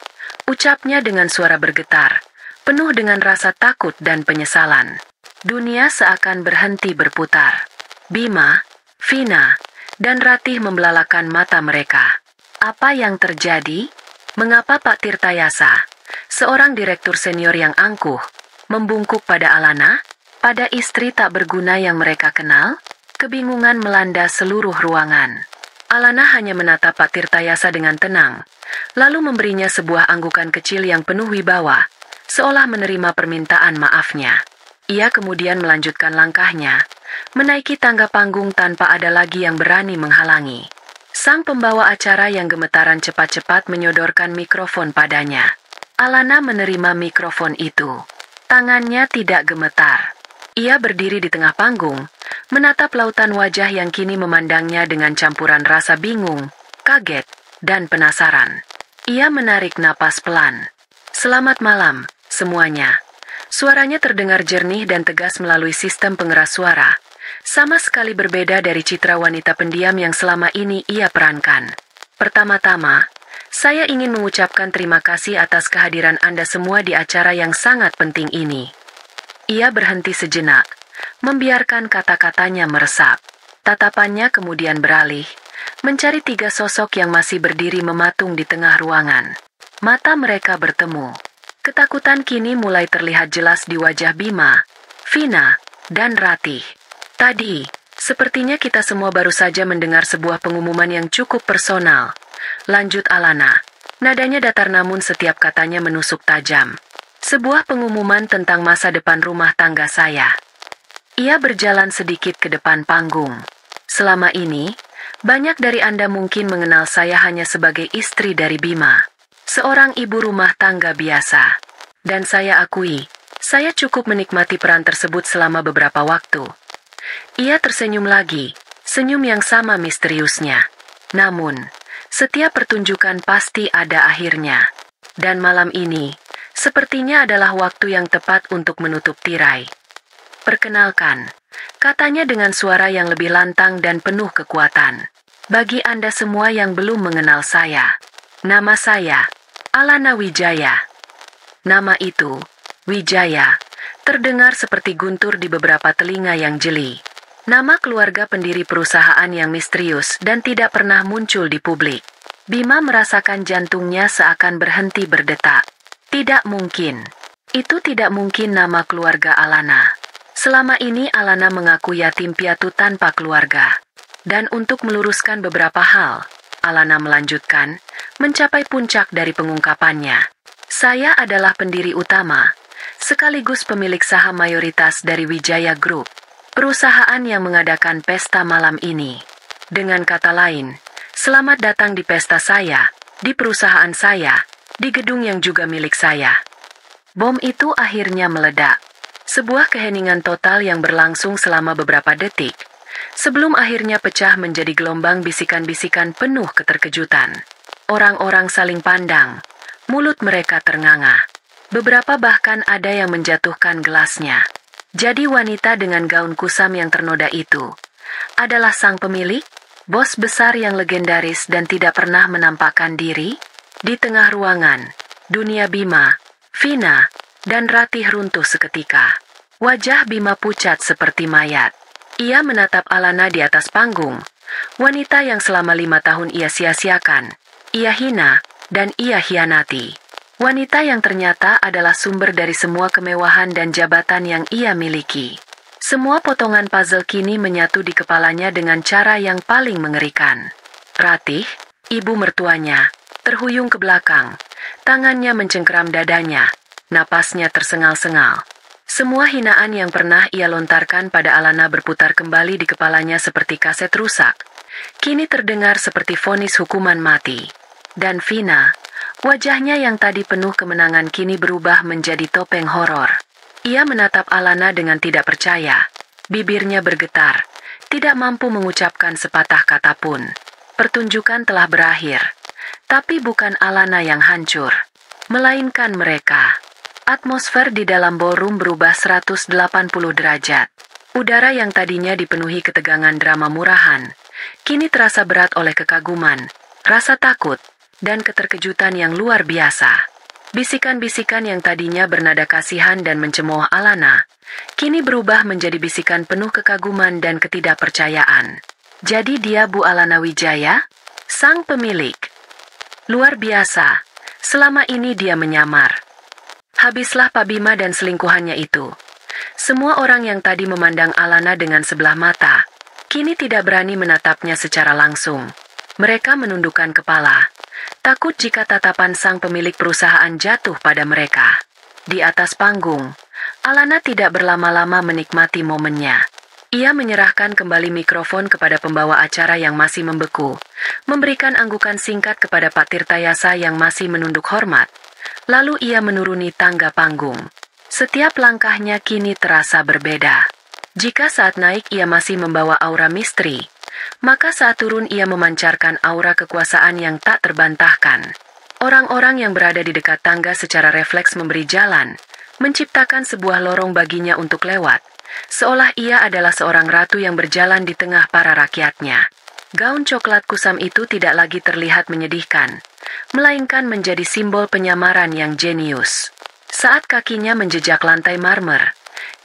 ucapnya dengan suara bergetar, penuh dengan rasa takut dan penyesalan. Dunia seakan berhenti berputar. Bima, Vina, dan Ratih membelalakan mata mereka. Apa yang terjadi? Mengapa Pak Tirtayasa, seorang direktur senior yang angkuh, membungkuk pada Alana, pada istri tak berguna yang mereka kenal? Kebingungan melanda seluruh ruangan. Alana hanya menatap Pak Tirtayasa dengan tenang, lalu memberinya sebuah anggukan kecil yang penuh wibawa, seolah menerima permintaan maafnya. Ia kemudian melanjutkan langkahnya, menaiki tangga panggung tanpa ada lagi yang berani menghalangi. Sang pembawa acara yang gemetaran cepat-cepat menyodorkan mikrofon padanya. Alana menerima mikrofon itu. Tangannya tidak gemetar. Ia berdiri di tengah panggung, menatap lautan wajah yang kini memandangnya dengan campuran rasa bingung, kaget, dan penasaran. Ia menarik napas pelan. "Selamat malam, semuanya." Suaranya terdengar jernih dan tegas melalui sistem pengeras suara, sama sekali berbeda dari citra wanita pendiam yang selama ini ia perankan. "Pertama-tama, saya ingin mengucapkan terima kasih atas kehadiran Anda semua di acara yang sangat penting ini." Ia berhenti sejenak, membiarkan kata-katanya meresap. Tatapannya kemudian beralih, mencari 3 sosok yang masih berdiri mematung di tengah ruangan. Mata mereka bertemu. Ketakutan kini mulai terlihat jelas di wajah Bima, Vina, dan Ratih. "Tadi, sepertinya kita semua baru saja mendengar sebuah pengumuman yang cukup personal," lanjut Alana. Nadanya datar namun setiap katanya menusuk tajam. "Sebuah pengumuman tentang masa depan rumah tangga saya." Ia berjalan sedikit ke depan panggung. "Selama ini, banyak dari Anda mungkin mengenal saya hanya sebagai istri dari Bima, seorang ibu rumah tangga biasa. Dan saya akui, saya cukup menikmati peran tersebut selama beberapa waktu." Ia tersenyum lagi, senyum yang sama misteriusnya. "Namun, setiap pertunjukan pasti ada akhirnya. Dan malam ini, sepertinya adalah waktu yang tepat untuk menutup tirai. Perkenalkan," katanya dengan suara yang lebih lantang dan penuh kekuatan. "Bagi Anda semua yang belum mengenal saya, nama saya Alana Wijaya." Nama itu, Wijaya, terdengar seperti guntur di beberapa telinga yang jeli. Nama keluarga pendiri perusahaan yang misterius dan tidak pernah muncul di publik. Bima merasakan jantungnya seakan berhenti berdetak. Tidak mungkin. Itu tidak mungkin nama keluarga Alana. Selama ini Alana mengaku yatim piatu tanpa keluarga. Dan untuk meluruskan beberapa hal, Alana melanjutkan, mencapai puncak dari pengungkapannya. "Saya adalah pendiri utama, sekaligus pemilik saham mayoritas dari Wijaya Group, perusahaan yang mengadakan pesta malam ini. Dengan kata lain, selamat datang di pesta saya, di perusahaan saya, di gedung yang juga milik saya." Bom itu akhirnya meledak. Sebuah keheningan total yang berlangsung selama beberapa detik, sebelum akhirnya pecah menjadi gelombang bisikan-bisikan penuh keterkejutan. Orang-orang saling pandang, mulut mereka ternganga. Beberapa bahkan ada yang menjatuhkan gelasnya. Jadi wanita dengan gaun kusam yang ternoda itu adalah sang pemilik, bos besar yang legendaris dan tidak pernah menampakkan diri? Di tengah ruangan, dunia Bima, Vina, dan Ratih runtuh seketika. Wajah Bima pucat seperti mayat. Ia menatap Alana di atas panggung, wanita yang selama 5 tahun ia sia-siakan, ia hina, dan ia hianati. Wanita yang ternyata adalah sumber dari semua kemewahan dan jabatan yang ia miliki. Semua potongan puzzle kini menyatu di kepalanya dengan cara yang paling mengerikan. Ratih, ibu mertuanya, terhuyung ke belakang. Tangannya mencengkeram dadanya, napasnya tersengal-sengal. Semua hinaan yang pernah ia lontarkan pada Alana berputar kembali di kepalanya seperti kaset rusak. Kini terdengar seperti vonis hukuman mati. Dan Vina, wajahnya yang tadi penuh kemenangan kini berubah menjadi topeng horor. Ia menatap Alana dengan tidak percaya. Bibirnya bergetar, tidak mampu mengucapkan sepatah kata pun. Pertunjukan telah berakhir. Tapi bukan Alana yang hancur, melainkan mereka. Atmosfer di dalam ballroom berubah 180 derajat. Udara yang tadinya dipenuhi ketegangan drama murahan, kini terasa berat oleh kekaguman, rasa takut, dan keterkejutan yang luar biasa. Bisikan-bisikan yang tadinya bernada kasihan dan mencemooh Alana, kini berubah menjadi bisikan penuh kekaguman dan ketidakpercayaan. Jadi dia Bu Alana Wijaya? Sang pemilik. Luar biasa, selama ini dia menyamar. Habislah Pak Bima dan selingkuhannya itu. Semua orang yang tadi memandang Alana dengan sebelah mata, kini tidak berani menatapnya secara langsung. Mereka menundukkan kepala, takut jika tatapan sang pemilik perusahaan jatuh pada mereka. Di atas panggung, Alana tidak berlama-lama menikmati momennya. Ia menyerahkan kembali mikrofon kepada pembawa acara yang masih membeku, memberikan anggukan singkat kepada Pak Tirtayasa yang masih menunduk hormat. Lalu ia menuruni tangga panggung. Setiap langkahnya kini terasa berbeda. Jika saat naik ia masih membawa aura misteri, maka saat turun ia memancarkan aura kekuasaan yang tak terbantahkan. Orang-orang yang berada di dekat tangga secara refleks memberi jalan, menciptakan sebuah lorong baginya untuk lewat, seolah ia adalah seorang ratu yang berjalan di tengah para rakyatnya. Gaun coklat kusam itu tidak lagi terlihat menyedihkan, melainkan menjadi simbol penyamaran yang jenius. Saat kakinya menjejak lantai marmer,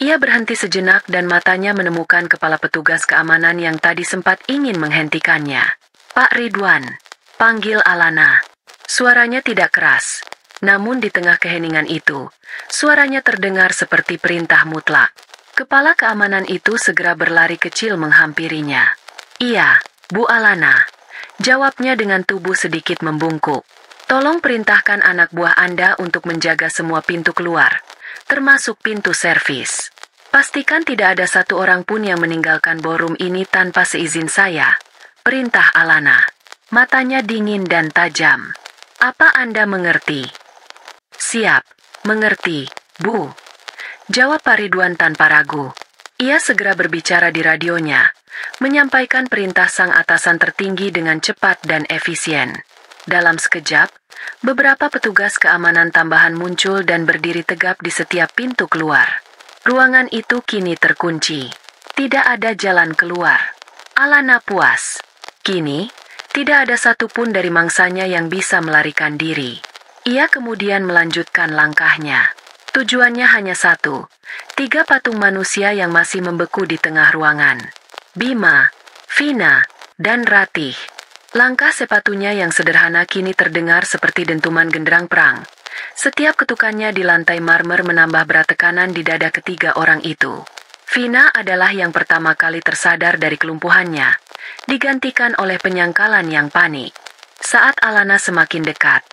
ia berhenti sejenak dan matanya menemukan kepala petugas keamanan yang tadi sempat ingin menghentikannya. Pak Ridwan, panggil Alana. Suaranya tidak keras, namun di tengah keheningan itu, suaranya terdengar seperti perintah mutlak. Kepala keamanan itu segera berlari kecil menghampirinya. Iya, Bu Alana. Jawabnya dengan tubuh sedikit membungkuk. Tolong perintahkan anak buah Anda untuk menjaga semua pintu keluar, termasuk pintu servis. Pastikan tidak ada satu orang pun yang meninggalkan ballroom ini tanpa seizin saya. Perintah Alana. Matanya dingin dan tajam. Apa Anda mengerti? Siap, mengerti, Bu. Jawab Pak Ridwan tanpa ragu. Ia segera berbicara di radionya, menyampaikan perintah sang atasan tertinggi dengan cepat dan efisien. Dalam sekejap, beberapa petugas keamanan tambahan muncul dan berdiri tegap di setiap pintu keluar. Ruangan itu kini terkunci. Tidak ada jalan keluar. Alana puas. Kini, tidak ada satupun dari mangsanya yang bisa melarikan diri. Ia kemudian melanjutkan langkahnya. Tujuannya hanya satu, 3 patung manusia yang masih membeku di tengah ruangan. Bima, Vina, dan Ratih. Langkah sepatunya yang sederhana kini terdengar seperti dentuman genderang perang. Setiap ketukannya di lantai marmer menambah berat tekanan di dada ketiga orang itu. Vina adalah yang pertama kali tersadar dari kelumpuhannya, digantikan oleh penyangkalan yang panik. Saat Alana semakin dekat,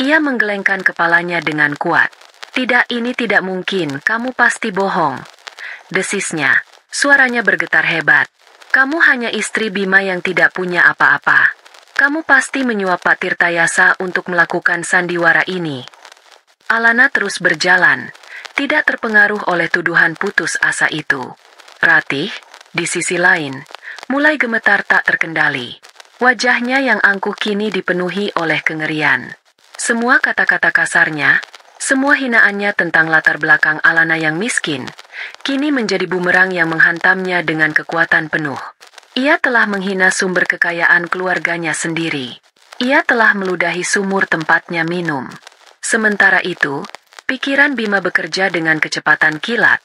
ia menggelengkan kepalanya dengan kuat. Tidak, ini tidak mungkin, kamu pasti bohong. Desisnya, suaranya bergetar hebat. Kamu hanya istri Bima yang tidak punya apa-apa. Kamu pasti menyuap Pak Tirtayasa untuk melakukan sandiwara ini. Alana terus berjalan, tidak terpengaruh oleh tuduhan putus asa itu. Ratih, di sisi lain, mulai gemetar tak terkendali. Wajahnya yang angkuh kini dipenuhi oleh kengerian. Semua kata-kata kasarnya, Semua hinaannya tentang latar belakang Alana yang miskin, kini menjadi bumerang yang menghantamnya dengan kekuatan penuh. Ia telah menghina sumber kekayaan keluarganya sendiri. Ia telah meludahi sumur tempatnya minum. Sementara itu, pikiran Bima bekerja dengan kecepatan kilat,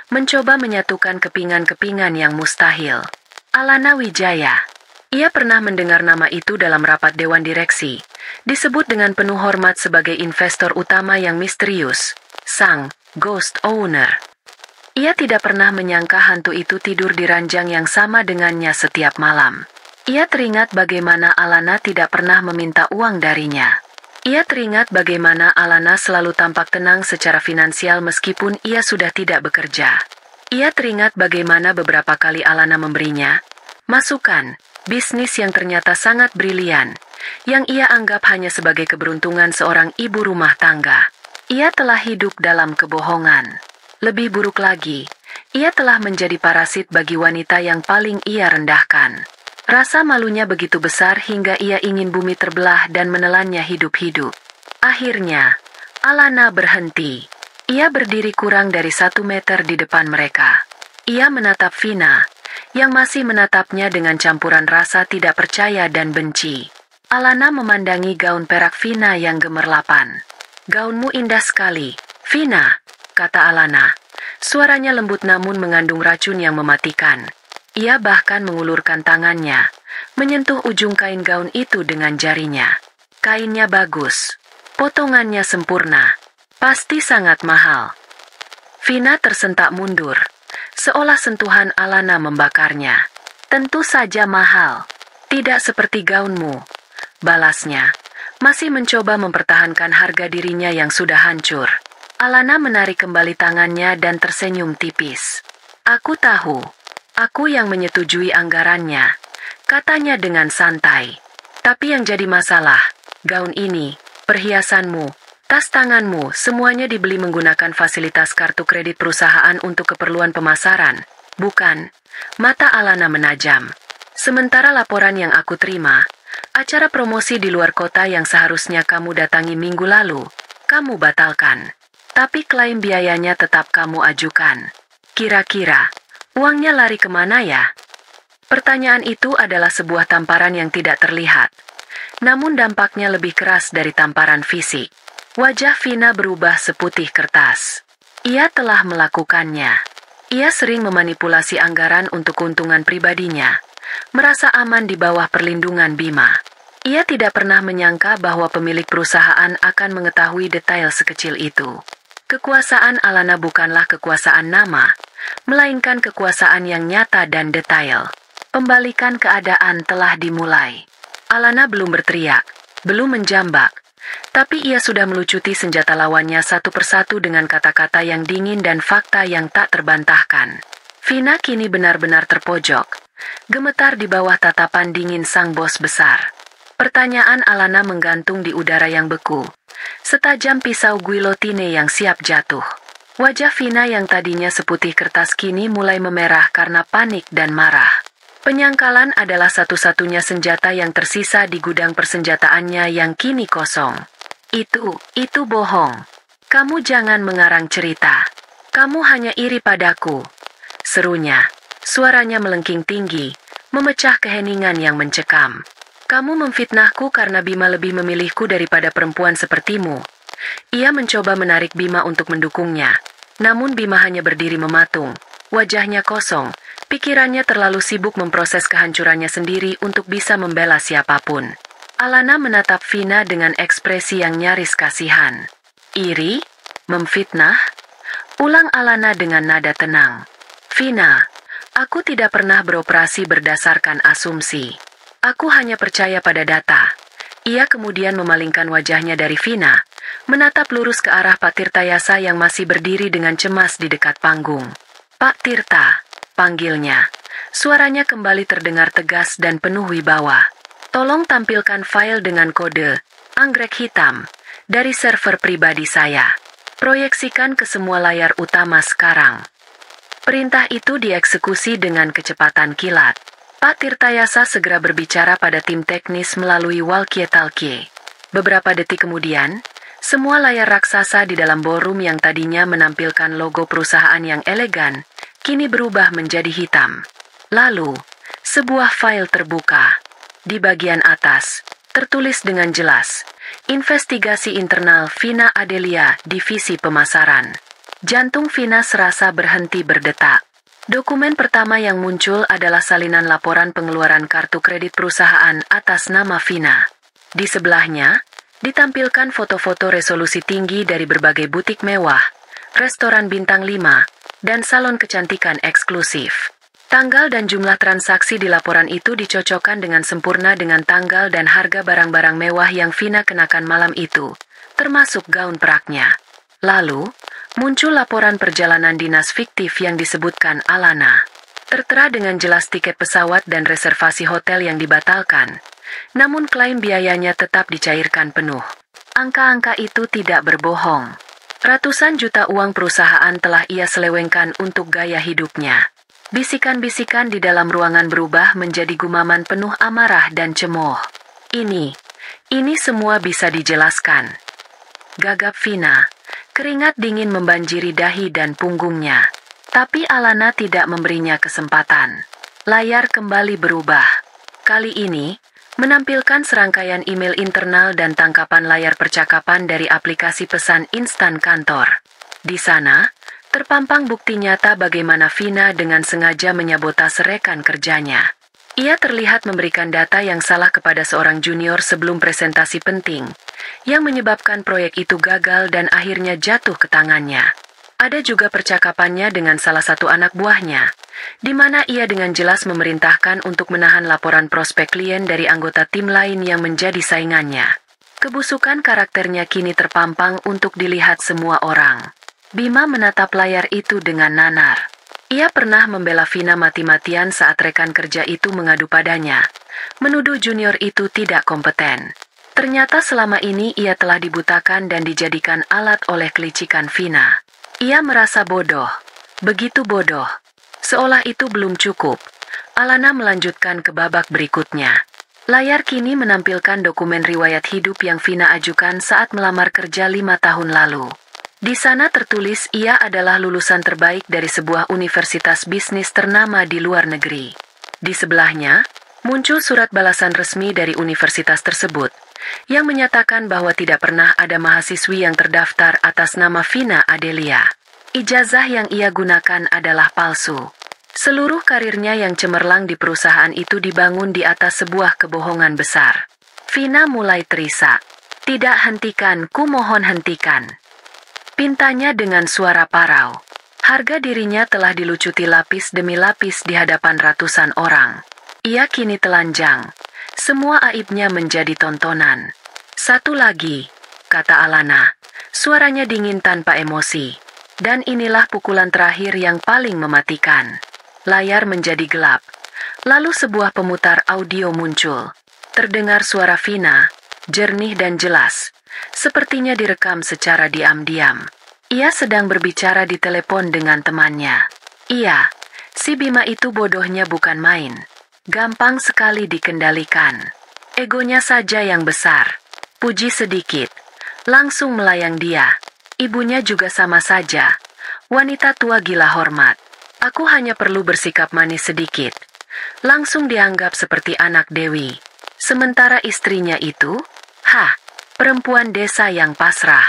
mencoba menyatukan kepingan-kepingan yang mustahil. Alana Wijaya. Ia pernah mendengar nama itu dalam rapat dewan direksi, disebut dengan penuh hormat sebagai investor utama yang misterius, sang ghost owner. Ia tidak pernah menyangka hantu itu tidur di ranjang yang sama dengannya setiap malam. Ia teringat bagaimana Alana tidak pernah meminta uang darinya. Ia teringat bagaimana Alana selalu tampak tenang secara finansial meskipun ia sudah tidak bekerja. Ia teringat bagaimana beberapa kali Alana memberinya masukan bisnis yang ternyata sangat brilian, yang ia anggap hanya sebagai keberuntungan seorang ibu rumah tangga. Ia telah hidup dalam kebohongan. Lebih buruk lagi, ia telah menjadi parasit bagi wanita yang paling ia rendahkan. Rasa malunya begitu besar hingga ia ingin bumi terbelah dan menelannya hidup-hidup. Akhirnya, Alana berhenti. Ia berdiri kurang dari 1 meter di depan mereka. Ia menatap Vina, yang masih menatapnya dengan campuran rasa tidak percaya dan benci. Alana memandangi gaun perak Vina yang gemerlapan. "Gaunmu indah sekali, Vina," kata Alana. Suaranya lembut namun mengandung racun yang mematikan. Ia bahkan mengulurkan tangannya, menyentuh ujung kain gaun itu dengan jarinya. Kainnya bagus, potongannya sempurna, pasti sangat mahal. Vina tersentak mundur, seolah sentuhan Alana membakarnya. "Tentu saja mahal, tidak seperti gaunmu," balasnya, masih mencoba mempertahankan harga dirinya yang sudah hancur. Alana menarik kembali tangannya dan tersenyum tipis. "Aku tahu. Aku yang menyetujui anggarannya," katanya dengan santai. "Tapi yang jadi masalah, gaun ini, perhiasanmu, tas tanganmu, semuanya dibeli menggunakan fasilitas kartu kredit perusahaan untuk keperluan pemasaran, bukan?" Mata Alana menajam. "Sementara laporan yang aku terima, acara promosi di luar kota yang seharusnya kamu datangi minggu lalu, kamu batalkan. Tapi klaim biayanya tetap kamu ajukan. Kira-kira uangnya lari kemana ya?" Pertanyaan itu adalah sebuah tamparan yang tidak terlihat, namun dampaknya lebih keras dari tamparan fisik. Wajah Vina berubah seputih kertas. Ia telah melakukannya. Ia sering memanipulasi anggaran untuk keuntungan pribadinya, merasa aman di bawah perlindungan Bima. Ia tidak pernah menyangka bahwa pemilik perusahaan akan mengetahui detail sekecil itu. Kekuasaan Alana bukanlah kekuasaan nama, melainkan kekuasaan yang nyata dan detail. Pembalikan keadaan telah dimulai. Alana belum berteriak, belum menjambak, tapi ia sudah melucuti senjata lawannya satu persatu dengan kata-kata yang dingin dan fakta yang tak terbantahkan. Vina kini benar-benar terpojok, gemetar di bawah tatapan dingin sang bos besar. Pertanyaan Alana menggantung di udara yang beku, setajam pisau guillotine yang siap jatuh. Wajah Vina yang tadinya seputih kertas kini mulai memerah karena panik dan marah. Penyangkalan adalah satu-satunya senjata yang tersisa di gudang persenjataannya yang kini kosong. Itu bohong. Kamu jangan mengarang cerita. Kamu hanya iri padaku," serunya. Suaranya melengking tinggi, memecah keheningan yang mencekam. "Kamu memfitnahku karena Bima lebih memilihku daripada perempuan sepertimu." Ia mencoba menarik Bima untuk mendukungnya, namun Bima hanya berdiri mematung, wajahnya kosong, pikirannya terlalu sibuk memproses kehancurannya sendiri untuk bisa membela siapapun. Alana menatap Vina dengan ekspresi yang nyaris kasihan. "Iri? Memfitnah?" ulang Alana dengan nada tenang. "Vina, aku tidak pernah beroperasi berdasarkan asumsi. Aku hanya percaya pada data." Ia kemudian memalingkan wajahnya dari Vina, menatap lurus ke arah Pak Tirta Yasa yang masih berdiri dengan cemas di dekat panggung. "Pak Tirta," panggilnya. Suaranya kembali terdengar tegas dan penuh wibawa. "Tolong tampilkan file dengan kode anggrek hitam dari server pribadi saya. Proyeksikan ke semua layar utama sekarang." Perintah itu dieksekusi dengan kecepatan kilat. Pak Tirta Yasa segera berbicara pada tim teknis melalui walkie-talkie. Beberapa detik kemudian, Semua layar raksasa di dalam ballroom yang tadinya menampilkan logo perusahaan yang elegan, kini berubah menjadi hitam. Lalu, sebuah file terbuka. Di bagian atas, tertulis dengan jelas, investigasi internal Vina Adelia, Divisi Pemasaran. Jantung Vina serasa berhenti berdetak. Dokumen pertama yang muncul adalah salinan laporan pengeluaran kartu kredit perusahaan atas nama Vina. Di sebelahnya, ditampilkan foto-foto resolusi tinggi dari berbagai butik mewah, restoran bintang 5, dan salon kecantikan eksklusif. Tanggal dan jumlah transaksi di laporan itu dicocokkan dengan sempurna dengan tanggal dan harga barang-barang mewah yang Vina kenakan malam itu, termasuk gaun peraknya. Lalu, muncul laporan perjalanan dinas fiktif yang disebutkan Alana. Tertera dengan jelas tiket pesawat dan reservasi hotel yang dibatalkan, namun klaim biayanya tetap dicairkan penuh. Angka-angka itu tidak berbohong. Ratusan juta uang perusahaan telah ia selewengkan untuk gaya hidupnya. Bisikan-bisikan di dalam ruangan berubah menjadi gumaman penuh amarah dan cemooh. Ini semua bisa dijelaskan. Gagap Vina, keringat dingin membanjiri dahi dan punggungnya. Tapi Alana tidak memberinya kesempatan. Layar kembali berubah. Kali ini, menampilkan serangkaian email internal dan tangkapan layar percakapan dari aplikasi pesan instan kantor. Di sana, terpampang bukti nyata bagaimana Vina dengan sengaja menyabotase rekan kerjanya. Ia terlihat memberikan data yang salah kepada seorang junior sebelum presentasi penting, yang menyebabkan proyek itu gagal dan akhirnya jatuh ke tangannya. Ada juga percakapannya dengan salah satu anak buahnya, di mana ia dengan jelas memerintahkan untuk menahan laporan prospek klien dari anggota tim lain yang menjadi saingannya. Kebusukan karakternya kini terpampang untuk dilihat semua orang. Bima menatap layar itu dengan nanar. Ia pernah membela Vina mati-matian saat rekan kerja itu mengadu padanya, menuduh junior itu tidak kompeten. Ternyata selama ini ia telah dibutakan dan dijadikan alat oleh kelicikan Vina. Ia merasa bodoh, begitu bodoh. Seolah itu belum cukup, Alana melanjutkan ke babak berikutnya. Layar kini menampilkan dokumen riwayat hidup yang Vina ajukan saat melamar kerja 5 tahun lalu. Di sana tertulis ia adalah lulusan terbaik dari sebuah universitas bisnis ternama di luar negeri. Di sebelahnya, muncul surat balasan resmi dari universitas tersebut, yang menyatakan bahwa tidak pernah ada mahasiswi yang terdaftar atas nama Vina Adelia. Ijazah yang ia gunakan adalah palsu. Seluruh karirnya yang cemerlang di perusahaan itu dibangun di atas sebuah kebohongan besar. Vina mulai terisak. "Tidak, hentikan, ku mohon hentikan," pintanya dengan suara parau. Harga dirinya telah dilucuti lapis demi lapis di hadapan ratusan orang. Ia kini telanjang. Semua aibnya menjadi tontonan. "Satu lagi," kata Alana. Suaranya dingin tanpa emosi. Dan inilah pukulan terakhir yang paling mematikan. Layar menjadi gelap. Lalu sebuah pemutar audio muncul. Terdengar suara Vina, jernih dan jelas. Sepertinya direkam secara diam-diam. Ia sedang berbicara di telepon dengan temannya. Iya, si Bima itu bodohnya bukan main. Gampang sekali dikendalikan. Egonya saja yang besar. Puji sedikit, langsung melayang dia. Ibunya juga sama saja. Wanita tua gila hormat. Aku hanya perlu bersikap manis sedikit. Langsung dianggap seperti anak Dewi. Sementara istrinya itu, perempuan desa yang pasrah.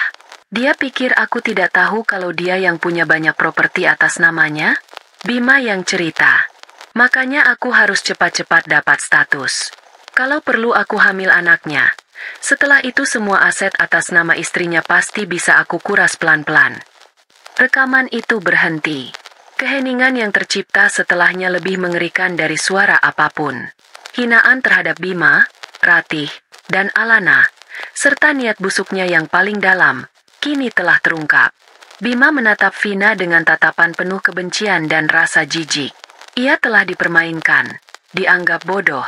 Dia pikir aku tidak tahu kalau dia yang punya banyak properti atas namanya? Bima yang cerita. Makanya aku harus cepat-cepat dapat status. Kalau perlu aku hamil anaknya. Setelah itu semua aset atas nama istrinya pasti bisa aku kuras pelan-pelan. Rekaman itu berhenti. Keheningan yang tercipta setelahnya lebih mengerikan dari suara apapun. Hinaan terhadap Bima, Ratih, dan Alana, serta niat busuknya yang paling dalam, kini telah terungkap. Bima menatap Vina dengan tatapan penuh kebencian dan rasa jijik. Ia telah dipermainkan, dianggap bodoh,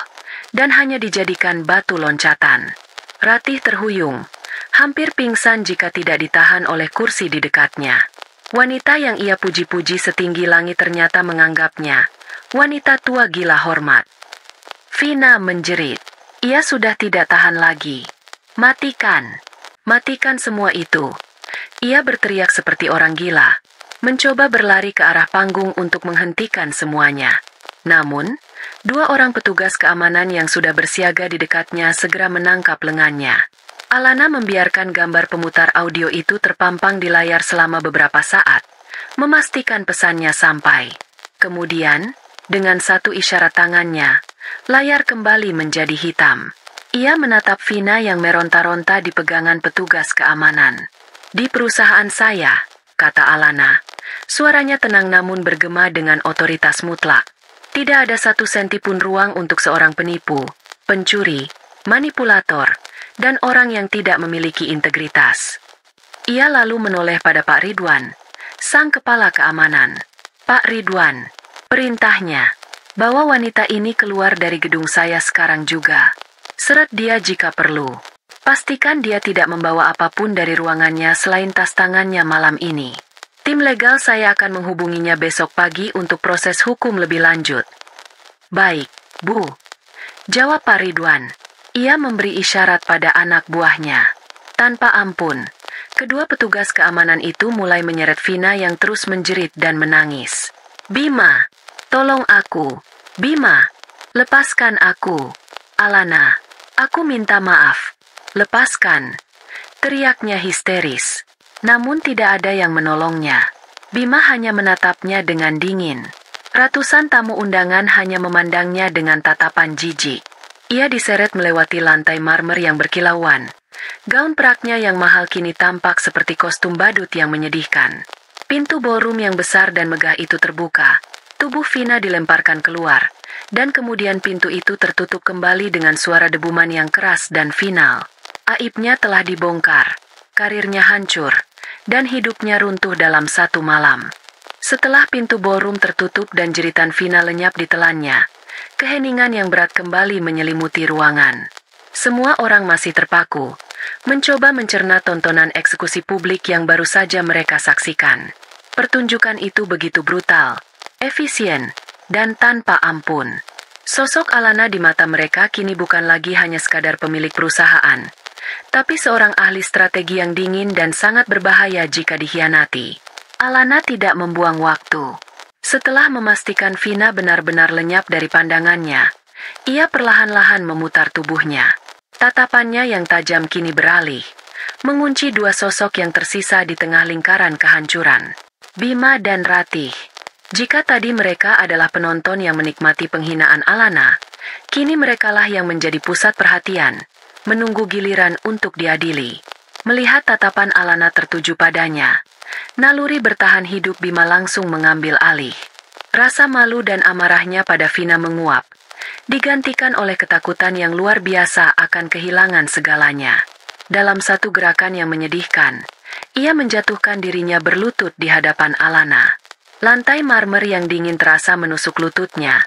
dan hanya dijadikan batu loncatan. Ratih terhuyung, hampir pingsan jika tidak ditahan oleh kursi di dekatnya. Wanita yang ia puji-puji setinggi langit ternyata menganggapnya wanita tua gila hormat. Vina menjerit. Ia sudah tidak tahan lagi. "Matikan!" Matikan semua itu. Ia berteriak seperti orang gila, mencoba berlari ke arah panggung untuk menghentikan semuanya. Namun, dua orang petugas keamanan yang sudah bersiaga di dekatnya segera menangkap lengannya. Alana membiarkan gambar pemutar audio itu terpampang di layar selama beberapa saat, memastikan pesannya sampai. Kemudian, dengan satu isyarat tangannya, layar kembali menjadi hitam. Ia menatap Vina yang meronta-ronta di pegangan petugas keamanan. "Di perusahaan saya," kata Alana. Suaranya tenang namun bergema dengan otoritas mutlak. Tidak ada satu senti pun ruang untuk seorang penipu, pencuri, manipulator, dan orang yang tidak memiliki integritas. Ia lalu menoleh pada Pak Ridwan, sang kepala keamanan. "Pak Ridwan, perintahnya, bawa wanita ini keluar dari gedung saya sekarang juga. Seret dia jika perlu. Pastikan dia tidak membawa apapun dari ruangannya selain tas tangannya malam ini. Tim legal saya akan menghubunginya besok pagi untuk proses hukum lebih lanjut." "Baik, Bu," jawab Pak Ridwan. Ia memberi isyarat pada anak buahnya. Tanpa ampun, kedua petugas keamanan itu mulai menyeret Vina yang terus menjerit dan menangis. "Bima, tolong aku. Bima, lepaskan aku. Alana, aku minta maaf. Lepaskan." Teriaknya histeris. Namun tidak ada yang menolongnya. Bima hanya menatapnya dengan dingin. Ratusan tamu undangan hanya memandangnya dengan tatapan jijik. Ia diseret melewati lantai marmer yang berkilauan. Gaun peraknya yang mahal kini tampak seperti kostum badut yang menyedihkan. Pintu ballroom yang besar dan megah itu terbuka. Tubuh Vina dilemparkan keluar. Dan kemudian pintu itu tertutup kembali dengan suara debuman yang keras dan final. Aibnya telah dibongkar. Karirnya hancur. Dan hidupnya runtuh dalam satu malam. Setelah pintu ballroom tertutup dan jeritan Vina lenyap ditelannya, keheningan yang berat kembali menyelimuti ruangan. Semua orang masih terpaku, mencoba mencerna tontonan eksekusi publik yang baru saja mereka saksikan. Pertunjukan itu begitu brutal, efisien, dan tanpa ampun. Sosok Alana di mata mereka kini bukan lagi hanya sekadar pemilik perusahaan, tapi seorang ahli strategi yang dingin dan sangat berbahaya jika dikhianati. Alana tidak membuang waktu. Setelah memastikan Vina benar-benar lenyap dari pandangannya, ia perlahan-lahan memutar tubuhnya. Tatapannya yang tajam kini beralih, mengunci dua sosok yang tersisa di tengah lingkaran kehancuran. Bima dan Ratih. Jika tadi mereka adalah penonton yang menikmati penghinaan Alana, kini merekalah yang menjadi pusat perhatian, menunggu giliran untuk diadili. Melihat tatapan Alana tertuju padanya, naluri bertahan hidup Bima langsung mengambil alih. Rasa malu dan amarahnya pada Vina menguap, digantikan oleh ketakutan yang luar biasa akan kehilangan segalanya. Dalam satu gerakan yang menyedihkan, ia menjatuhkan dirinya berlutut di hadapan Alana. Lantai marmer yang dingin terasa menusuk lututnya,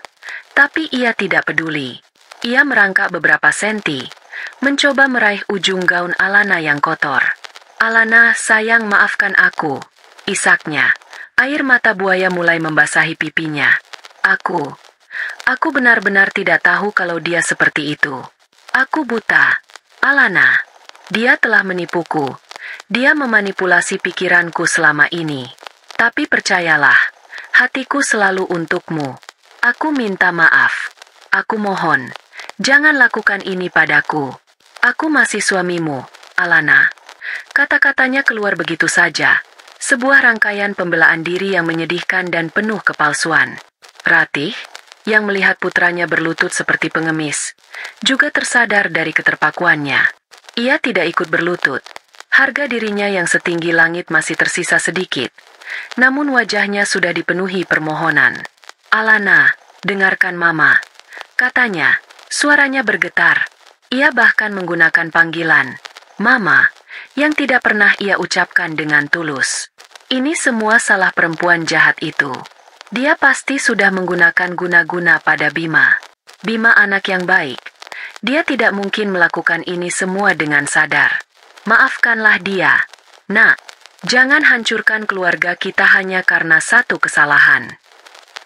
tapi ia tidak peduli. Ia merangkak beberapa senti, mencoba meraih ujung gaun Alana yang kotor. "Alana, sayang, maafkan aku," isaknya. Air mata buaya mulai membasahi pipinya. Aku benar-benar tidak tahu kalau dia seperti itu. Aku buta. Alana, dia telah menipuku. Dia memanipulasi pikiranku selama ini. Tapi percayalah, hatiku selalu untukmu. Aku minta maaf. Aku mohon, jangan lakukan ini padaku. Aku masih suamimu, Alana." Kata-katanya keluar begitu saja. Sebuah rangkaian pembelaan diri yang menyedihkan dan penuh kepalsuan. Ratih, yang melihat putranya berlutut seperti pengemis, juga tersadar dari keterpakuannya. Ia tidak ikut berlutut. Harga dirinya yang setinggi langit masih tersisa sedikit, namun wajahnya sudah dipenuhi permohonan. "Alana, dengarkan Mama," katanya. Suaranya bergetar. Ia bahkan menggunakan panggilan Mama yang tidak pernah ia ucapkan dengan tulus. Ini semua salah perempuan jahat itu. Dia pasti sudah menggunakan guna-guna pada Bima. Bima anak yang baik. Dia tidak mungkin melakukan ini semua dengan sadar. Maafkanlah dia. Nak, jangan hancurkan keluarga kita hanya karena satu kesalahan.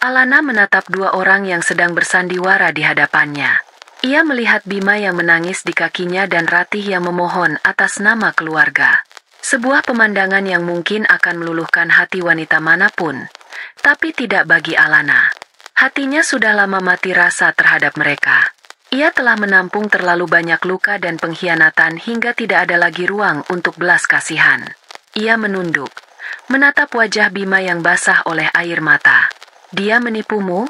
Alana menatap dua orang yang sedang bersandiwara di hadapannya. Ia melihat Bima yang menangis di kakinya dan Ratih yang memohon atas nama keluarga. Sebuah pemandangan yang mungkin akan meluluhkan hati wanita manapun, tapi tidak bagi Alana. Hatinya sudah lama mati rasa terhadap mereka. Ia telah menampung terlalu banyak luka dan pengkhianatan hingga tidak ada lagi ruang untuk belas kasihan. Ia menunduk, menatap wajah Bima yang basah oleh air mata. "Dia menipumu?"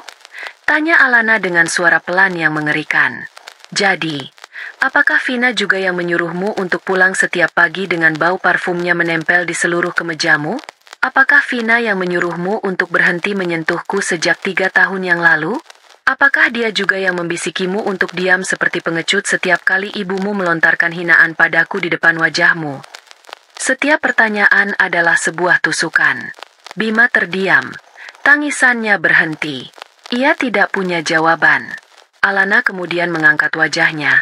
tanya Alana dengan suara pelan yang mengerikan. "Jadi, apakah Vina juga yang menyuruhmu untuk pulang setiap pagi dengan bau parfumnya menempel di seluruh kemejamu? Apakah Vina yang menyuruhmu untuk berhenti menyentuhku sejak 3 tahun yang lalu? Apakah dia juga yang membisikimu untuk diam seperti pengecut setiap kali ibumu melontarkan hinaan padaku di depan wajahmu?" Setiap pertanyaan adalah sebuah tusukan. Bima terdiam. Tangisannya berhenti. Ia tidak punya jawaban. Alana kemudian mengangkat wajahnya,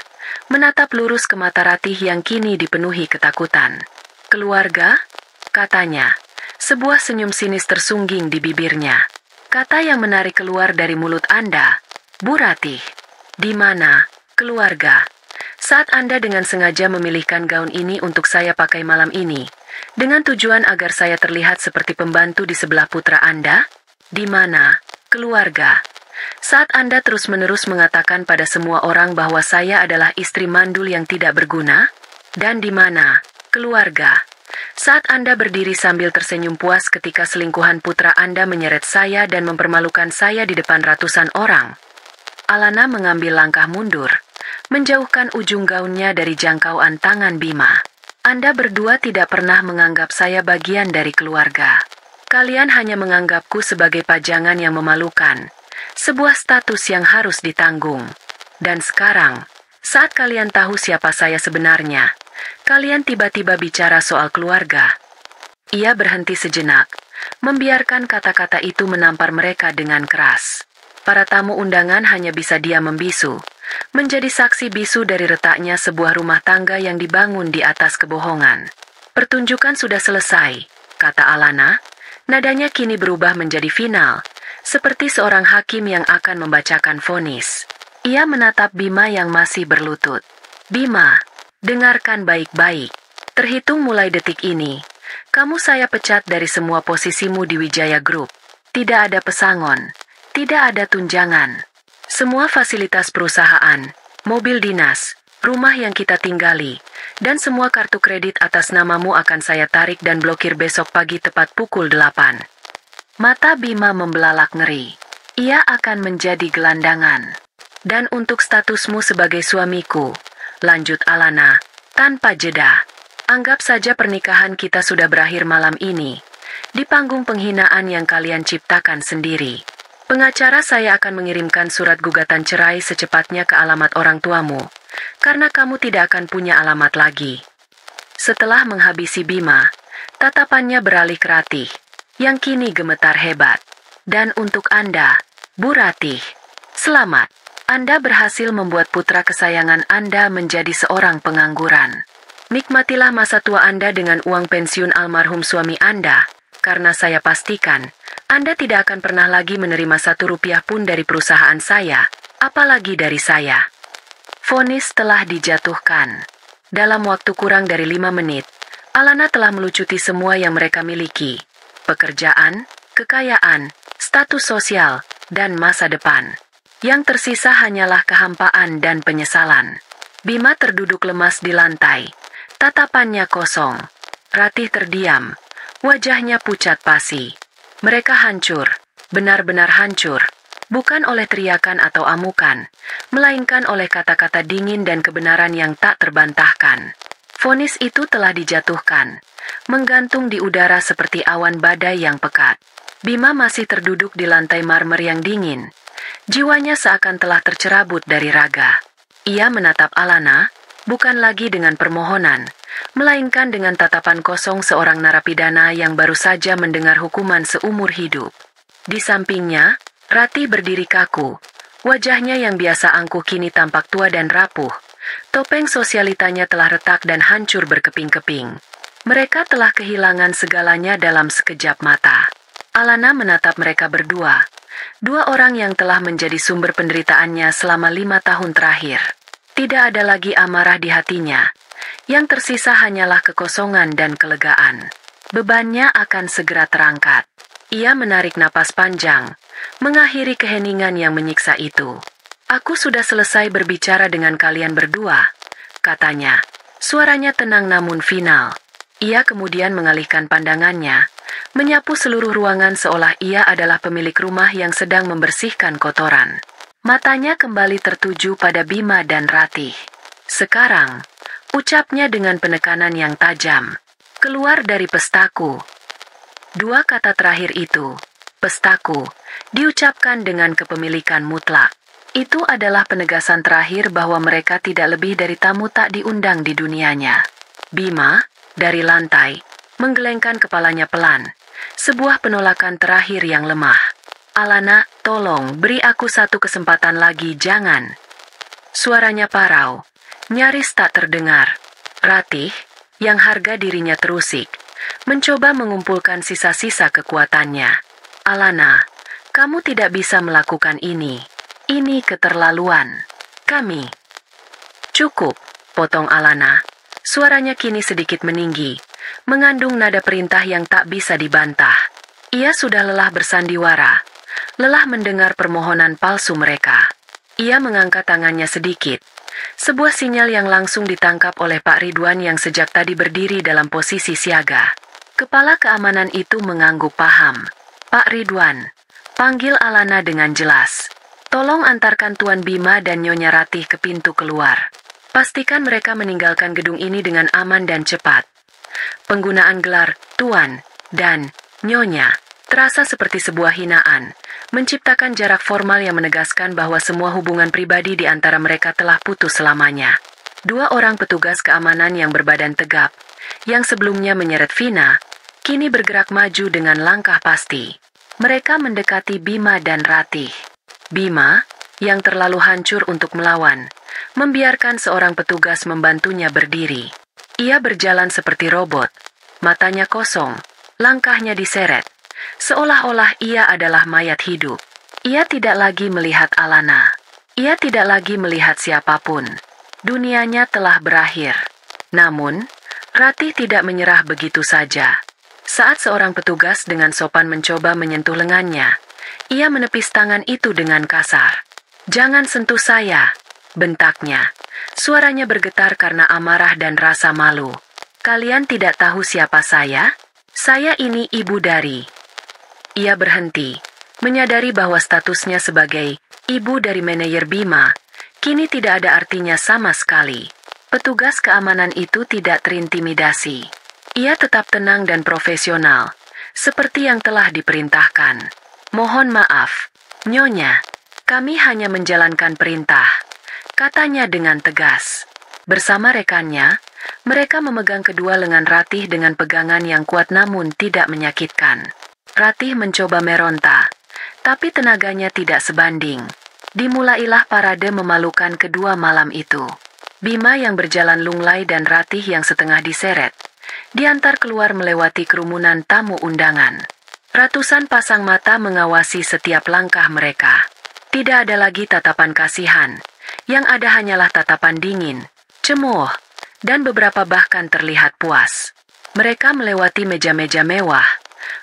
menatap lurus ke mata Ratih yang kini dipenuhi ketakutan. "Keluarga?" katanya. Sebuah senyum sinis tersungging di bibirnya. "Kata yang menarik keluar dari mulut Anda, Bu Ratih. Di mana keluarga? Saat Anda dengan sengaja memilihkan gaun ini untuk saya pakai malam ini, dengan tujuan agar saya terlihat seperti pembantu di sebelah putra Anda? Di mana keluarga? Saat Anda terus-menerus mengatakan pada semua orang bahwa saya adalah istri mandul yang tidak berguna? Dan di mana keluarga? Saat Anda berdiri sambil tersenyum puas ketika selingkuhan putra Anda menyeret saya dan mempermalukan saya di depan ratusan orang?" Alana mengambil langkah mundur, menjauhkan ujung gaunnya dari jangkauan tangan Bima. "Anda berdua tidak pernah menganggap saya bagian dari keluarga. Kalian hanya menganggapku sebagai pajangan yang memalukan, sebuah status yang harus ditanggung. Dan sekarang, saat kalian tahu siapa saya sebenarnya, kalian tiba-tiba bicara soal keluarga." Ia berhenti sejenak, membiarkan kata-kata itu menampar mereka dengan keras. Para tamu undangan hanya bisa diam membisu, menjadi saksi bisu dari retaknya sebuah rumah tangga yang dibangun di atas kebohongan. "Pertunjukan sudah selesai," kata Alana. Nadanya kini berubah menjadi final, seperti seorang hakim yang akan membacakan vonis. Ia menatap Bima yang masih berlutut. "Bima, dengarkan baik-baik. Terhitung mulai detik ini, kamu saya pecat dari semua posisimu di Wijaya Group. Tidak ada pesangon, tidak ada tunjangan. Semua fasilitas perusahaan, mobil dinas, rumah yang kita tinggali, dan semua kartu kredit atas namamu akan saya tarik dan blokir besok pagi tepat pukul 8. Mata Bima membelalak ngeri. "Ia akan menjadi gelandangan. Dan untuk statusmu sebagai suamiku," lanjut Alana, tanpa jeda, "anggap saja pernikahan kita sudah berakhir malam ini, di panggung penghinaan yang kalian ciptakan sendiri. Pengacara saya akan mengirimkan surat gugatan cerai secepatnya ke alamat orang tuamu, karena kamu tidak akan punya alamat lagi." Setelah menghabisi Bima, tatapannya beralih ke Ratih, yang kini gemetar hebat. "Dan untuk Anda, Bu Ratih, selamat. Anda berhasil membuat putra kesayangan Anda menjadi seorang pengangguran. Nikmatilah masa tua Anda dengan uang pensiun almarhum suami Anda, karena saya pastikan Anda tidak akan pernah lagi menerima 1 rupiah pun dari perusahaan saya, apalagi dari saya." Vonis telah dijatuhkan. Dalam waktu kurang dari 5 menit, Alana telah melucuti semua yang mereka miliki. Pekerjaan, kekayaan, status sosial, dan masa depan. Yang tersisa hanyalah kehampaan dan penyesalan. Bima terduduk lemas di lantai. Tatapannya kosong. Ratih terdiam. Wajahnya pucat pasi. Mereka hancur, benar-benar hancur, bukan oleh teriakan atau amukan, melainkan oleh kata-kata dingin dan kebenaran yang tak terbantahkan. Vonis itu telah dijatuhkan, menggantung di udara seperti awan badai yang pekat. Bima masih terduduk di lantai marmer yang dingin. Jiwanya seakan telah tercerabut dari raga. Ia menatap Alana, bukan lagi dengan permohonan, melainkan dengan tatapan kosong seorang narapidana yang baru saja mendengar hukuman seumur hidup. Di sampingnya, Ratih berdiri kaku. Wajahnya yang biasa angkuh kini tampak tua dan rapuh. Topeng sosialitanya telah retak dan hancur berkeping-keping. Mereka telah kehilangan segalanya dalam sekejap mata. Alana menatap mereka berdua, Dua orang yang telah menjadi sumber penderitaannya selama 5 tahun terakhir. Tidak ada lagi amarah di hatinya. Yang tersisa hanyalah kekosongan dan kelegaan. Bebannya akan segera terangkat. Ia menarik napas panjang, mengakhiri keheningan yang menyiksa itu. Aku sudah selesai berbicara dengan kalian berdua, katanya. Suaranya tenang namun final. Ia kemudian mengalihkan pandangannya, menyapu seluruh ruangan seolah ia adalah pemilik rumah yang sedang membersihkan kotoran. Matanya kembali tertuju pada Bima dan Ratih. Sekarang, ucapnya dengan penekanan yang tajam. Keluar dari pestaku. Dua kata terakhir itu, pestaku, diucapkan dengan kepemilikan mutlak. Itu adalah penegasan terakhir bahwa mereka tidak lebih dari tamu tak diundang di dunianya. Bima, dari lantai, menggelengkan kepalanya pelan. Sebuah penolakan terakhir yang lemah. Alana, tolong beri aku satu kesempatan lagi, jangan. Suaranya parau, nyaris tak terdengar. Ratih, yang harga dirinya terusik, mencoba mengumpulkan sisa-sisa kekuatannya. Alana, kamu tidak bisa melakukan ini. Ini keterlaluan. Kami. Cukup, potong Alana. Suaranya kini sedikit meninggi, mengandung nada perintah yang tak bisa dibantah. Ia sudah lelah bersandiwara, lelah mendengar permohonan palsu mereka. Ia mengangkat tangannya sedikit, sebuah sinyal yang langsung ditangkap oleh Pak Ridwan yang sejak tadi berdiri dalam posisi siaga. Kepala keamanan itu mengangguk paham. Pak Ridwan, panggil Alana dengan jelas. Tolong antarkan Tuan Bima dan Nyonya Ratih ke pintu keluar. Pastikan mereka meninggalkan gedung ini dengan aman dan cepat. Penggunaan gelar Tuan dan Nyonya terasa seperti sebuah hinaan, menciptakan jarak formal yang menegaskan bahwa semua hubungan pribadi di antara mereka telah putus selamanya. Dua orang petugas keamanan yang berbadan tegap, yang sebelumnya menyeret Vina, kini bergerak maju dengan langkah pasti. Mereka mendekati Bima dan Ratih. Bima, yang terlalu hancur untuk melawan, membiarkan seorang petugas membantunya berdiri. Ia berjalan seperti robot, matanya kosong, langkahnya diseret, seolah-olah ia adalah mayat hidup. Ia tidak lagi melihat Alana. Ia tidak lagi melihat siapapun. Dunianya telah berakhir. Namun, Ratih tidak menyerah begitu saja. Saat seorang petugas dengan sopan mencoba menyentuh lengannya, ia menepis tangan itu dengan kasar. "Jangan sentuh saya," bentaknya. Suaranya bergetar karena amarah dan rasa malu. "Kalian tidak tahu siapa saya? Saya ini ibu dari..." Ia berhenti, menyadari bahwa statusnya sebagai ibu dari manajer Bima kini tidak ada artinya sama sekali. Petugas keamanan itu tidak terintimidasi. Ia tetap tenang dan profesional, seperti yang telah diperintahkan. "Mohon maaf, Nyonya, kami hanya menjalankan perintah," katanya dengan tegas. Bersama rekannya, mereka memegang kedua lengan Ratih dengan pegangan yang kuat namun tidak menyakitkan. Ratih mencoba meronta, tapi tenaganya tidak sebanding. Dimulailah parade memalukan kedua malam itu. Bima yang berjalan lunglai dan Ratih yang setengah diseret, diantar keluar melewati kerumunan tamu undangan. Ratusan pasang mata mengawasi setiap langkah mereka. Tidak ada lagi tatapan kasihan. Yang ada hanyalah tatapan dingin, cemuh, dan beberapa bahkan terlihat puas. Mereka melewati meja-meja mewah,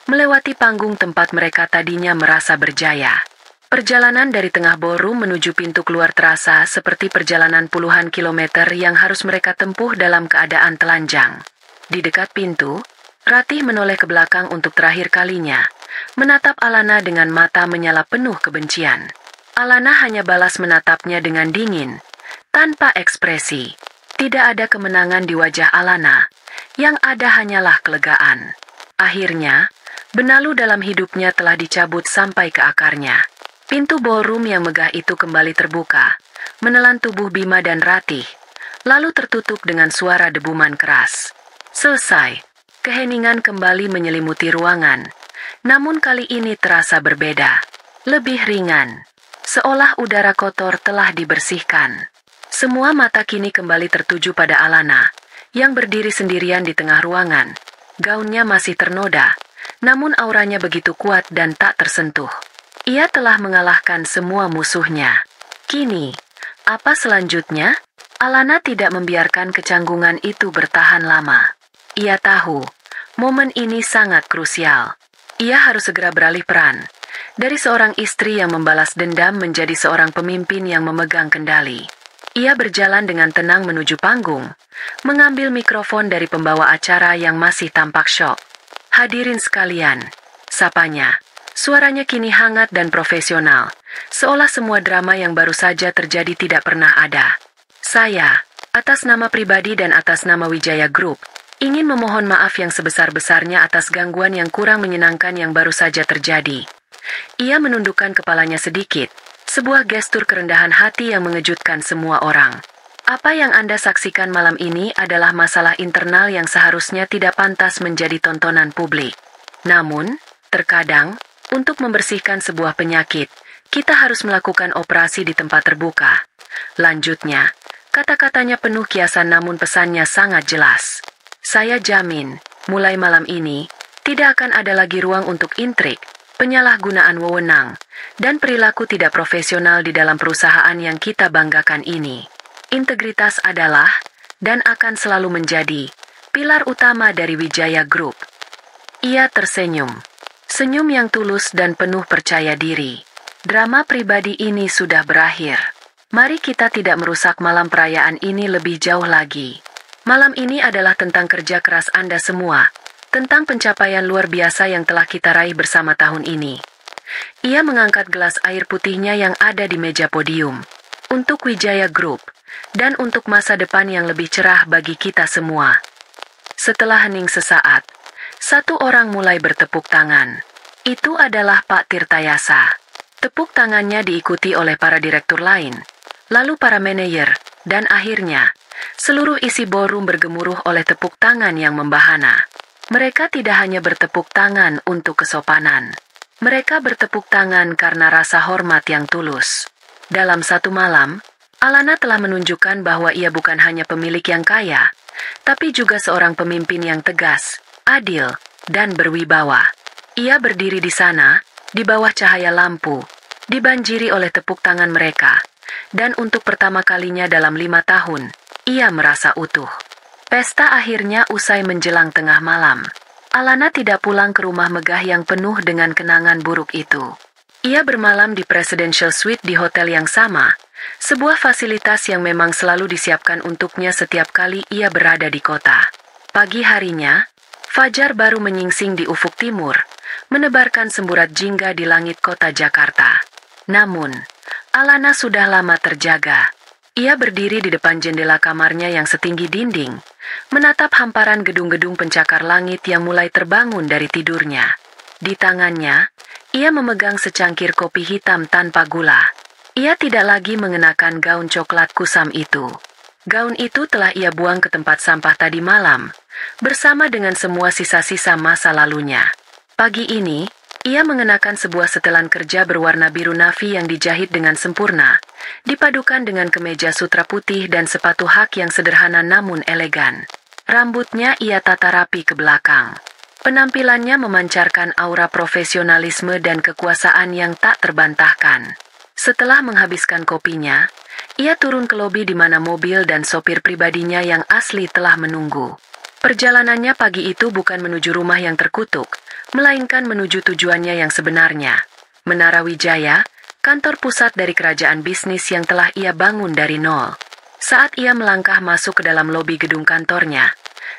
melewati panggung tempat mereka tadinya merasa berjaya. Perjalanan dari tengah ballroom menuju pintu keluar terasa seperti perjalanan puluhan kilometer yang harus mereka tempuh dalam keadaan telanjang. Di dekat pintu, Ratih menoleh ke belakang untuk terakhir kalinya, menatap Alana dengan mata menyala penuh kebencian. Alana hanya balas menatapnya dengan dingin, tanpa ekspresi. Tidak ada kemenangan di wajah Alana, yang ada hanyalah kelegaan. Akhirnya, benalu dalam hidupnya telah dicabut sampai ke akarnya. Pintu ballroom yang megah itu kembali terbuka, menelan tubuh Bima dan Ratih, lalu tertutup dengan suara debuman keras. Selesai. Keheningan kembali menyelimuti ruangan, namun kali ini terasa berbeda. Lebih ringan, seolah udara kotor telah dibersihkan. Semua mata kini kembali tertuju pada Alana, yang berdiri sendirian di tengah ruangan. Gaunnya masih ternoda, namun auranya begitu kuat dan tak tersentuh. Ia telah mengalahkan semua musuhnya. Kini, apa selanjutnya? Alana tidak membiarkan kecanggungan itu bertahan lama. Ia tahu, momen ini sangat krusial. Ia harus segera beralih peran. Dari seorang istri yang membalas dendam menjadi seorang pemimpin yang memegang kendali. Ia berjalan dengan tenang menuju panggung, mengambil mikrofon dari pembawa acara yang masih tampak syok. Hadirin sekalian, sapanya. Suaranya kini hangat dan profesional, seolah semua drama yang baru saja terjadi tidak pernah ada. Saya, atas nama pribadi dan atas nama Wijaya Group, ingin memohon maaf yang sebesar-besarnya atas gangguan yang kurang menyenangkan yang baru saja terjadi. Ia menundukkan kepalanya sedikit, sebuah gestur kerendahan hati yang mengejutkan semua orang. Apa yang Anda saksikan malam ini adalah masalah internal yang seharusnya tidak pantas menjadi tontonan publik. Namun, terkadang, untuk membersihkan sebuah penyakit, kita harus melakukan operasi di tempat terbuka. Lanjutnya, kata-katanya penuh kiasan namun pesannya sangat jelas. Saya jamin, mulai malam ini, tidak akan ada lagi ruang untuk intrik, penyalahgunaan wewenang, dan perilaku tidak profesional di dalam perusahaan yang kita banggakan ini. Integritas adalah, dan akan selalu menjadi, pilar utama dari Wijaya Group. Ia tersenyum. Senyum yang tulus dan penuh percaya diri. Drama pribadi ini sudah berakhir. Mari kita tidak merusak malam perayaan ini lebih jauh lagi. Malam ini adalah tentang kerja keras Anda semua, tentang pencapaian luar biasa yang telah kita raih bersama tahun ini. Ia mengangkat gelas air putihnya yang ada di meja podium. Untuk Wijaya Group, dan untuk masa depan yang lebih cerah bagi kita semua. Setelah hening sesaat, satu orang mulai bertepuk tangan. Itu adalah Pak Tirtayasa. Tepuk tangannya diikuti oleh para direktur lain, lalu para manajer, dan akhirnya, seluruh isi ballroom bergemuruh oleh tepuk tangan yang membahana. Mereka tidak hanya bertepuk tangan untuk kesopanan. Mereka bertepuk tangan karena rasa hormat yang tulus. Dalam satu malam, Alana telah menunjukkan bahwa ia bukan hanya pemilik yang kaya, tapi juga seorang pemimpin yang tegas, adil, dan berwibawa. Ia berdiri di sana, di bawah cahaya lampu, dibanjiri oleh tepuk tangan mereka, dan untuk pertama kalinya dalam 5 tahun, ia merasa utuh. Pesta akhirnya usai menjelang tengah malam. Alana tidak pulang ke rumah megah yang penuh dengan kenangan buruk itu. Ia bermalam di Presidential Suite di hotel yang sama, sebuah fasilitas yang memang selalu disiapkan untuknya setiap kali ia berada di kota. Pagi harinya, fajar baru menyingsing di ufuk timur, menebarkan semburat jingga di langit kota Jakarta. Namun, Alana sudah lama terjaga. Ia berdiri di depan jendela kamarnya yang setinggi dinding, menatap hamparan gedung-gedung pencakar langit yang mulai terbangun dari tidurnya. Di tangannya, ia memegang secangkir kopi hitam tanpa gula. Ia tidak lagi mengenakan gaun coklat kusam itu. Gaun itu telah ia buang ke tempat sampah tadi malam, bersama dengan semua sisa-sisa masa lalunya. Pagi ini, ia mengenakan sebuah setelan kerja berwarna biru navy yang dijahit dengan sempurna, dipadukan dengan kemeja sutra putih dan sepatu hak yang sederhana namun elegan. Rambutnya ia tata rapi ke belakang. Penampilannya memancarkan aura profesionalisme dan kekuasaan yang tak terbantahkan. Setelah menghabiskan kopinya, ia turun ke lobi di mana mobil dan sopir pribadinya yang asli telah menunggu. Perjalanannya pagi itu bukan menuju rumah yang terkutuk, melainkan menuju tujuannya yang sebenarnya. Menara Wijaya, kantor pusat dari kerajaan bisnis yang telah ia bangun dari nol. Saat ia melangkah masuk ke dalam lobi gedung kantornya,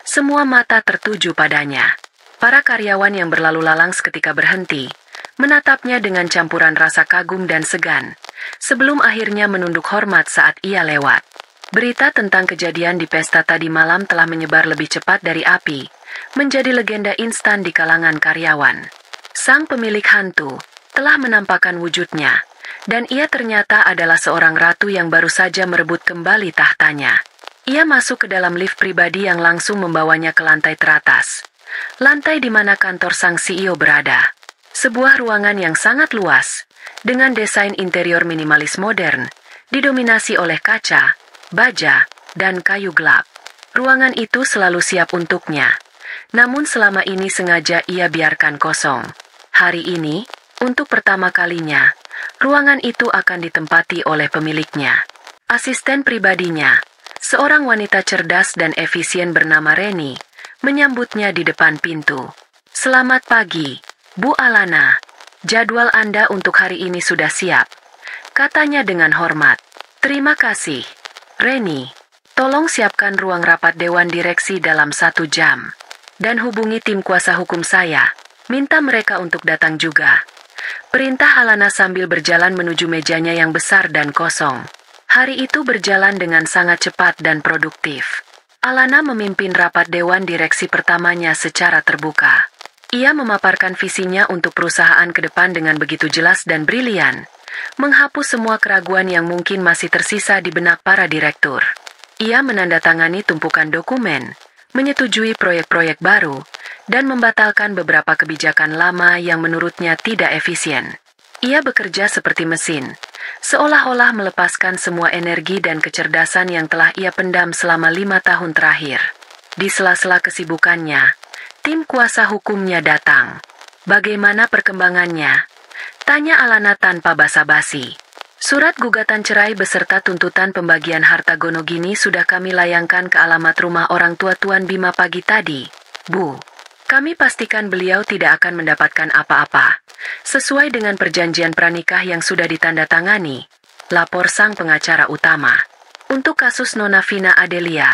semua mata tertuju padanya. Para karyawan yang berlalu lalang seketika berhenti, menatapnya dengan campuran rasa kagum dan segan, sebelum akhirnya menunduk hormat saat ia lewat. Berita tentang kejadian di pesta tadi malam telah menyebar lebih cepat dari api, menjadi legenda instan di kalangan karyawan. Sang pemilik hantu telah menampakkan wujudnya, dan ia ternyata adalah seorang ratu yang baru saja merebut kembali tahtanya. Ia masuk ke dalam lift pribadi yang langsung membawanya ke lantai teratas. Lantai di mana kantor sang CEO berada. Sebuah ruangan yang sangat luas, dengan desain interior minimalis modern, didominasi oleh kaca, baja, dan kayu gelap. Ruangan itu selalu siap untuknya, namun selama ini sengaja ia biarkan kosong. Hari ini, Untuk pertama kalinya, ruangan itu akan ditempati oleh pemiliknya. Asisten pribadinya, seorang wanita cerdas dan efisien bernama Reni, menyambutnya di depan pintu. "Selamat pagi, Bu Alana. Jadwal Anda untuk hari ini sudah siap," katanya dengan hormat. "Terima kasih, Reni. Tolong siapkan ruang rapat Dewan Direksi dalam 1 jam. Dan hubungi tim kuasa hukum saya. Minta mereka untuk datang juga," perintah Alana sambil berjalan menuju mejanya yang besar dan kosong. Hari itu berjalan dengan sangat cepat dan produktif. Alana memimpin rapat Dewan Direksi pertamanya secara terbuka. Ia memaparkan visinya untuk perusahaan ke depan dengan begitu jelas dan brilian, menghapus semua keraguan yang mungkin masih tersisa di benak para direktur. Ia menandatangani tumpukan dokumen, menyetujui proyek-proyek baru, dan membatalkan beberapa kebijakan lama yang menurutnya tidak efisien. Ia bekerja seperti mesin, seolah-olah melepaskan semua energi dan kecerdasan yang telah ia pendam selama 5 tahun terakhir. Di sela-sela kesibukannya, tim kuasa hukumnya datang. "Bagaimana perkembangannya?" tanya Alana tanpa basa-basi. "Surat gugatan cerai beserta tuntutan pembagian harta Gonogini sudah kami layangkan ke alamat rumah orang tua Tuan Bima pagi tadi, Bu. Kami pastikan beliau tidak akan mendapatkan apa-apa, sesuai dengan perjanjian pranikah yang sudah ditandatangani," lapor sang pengacara utama. "Untuk kasus Nona Vina Adelia,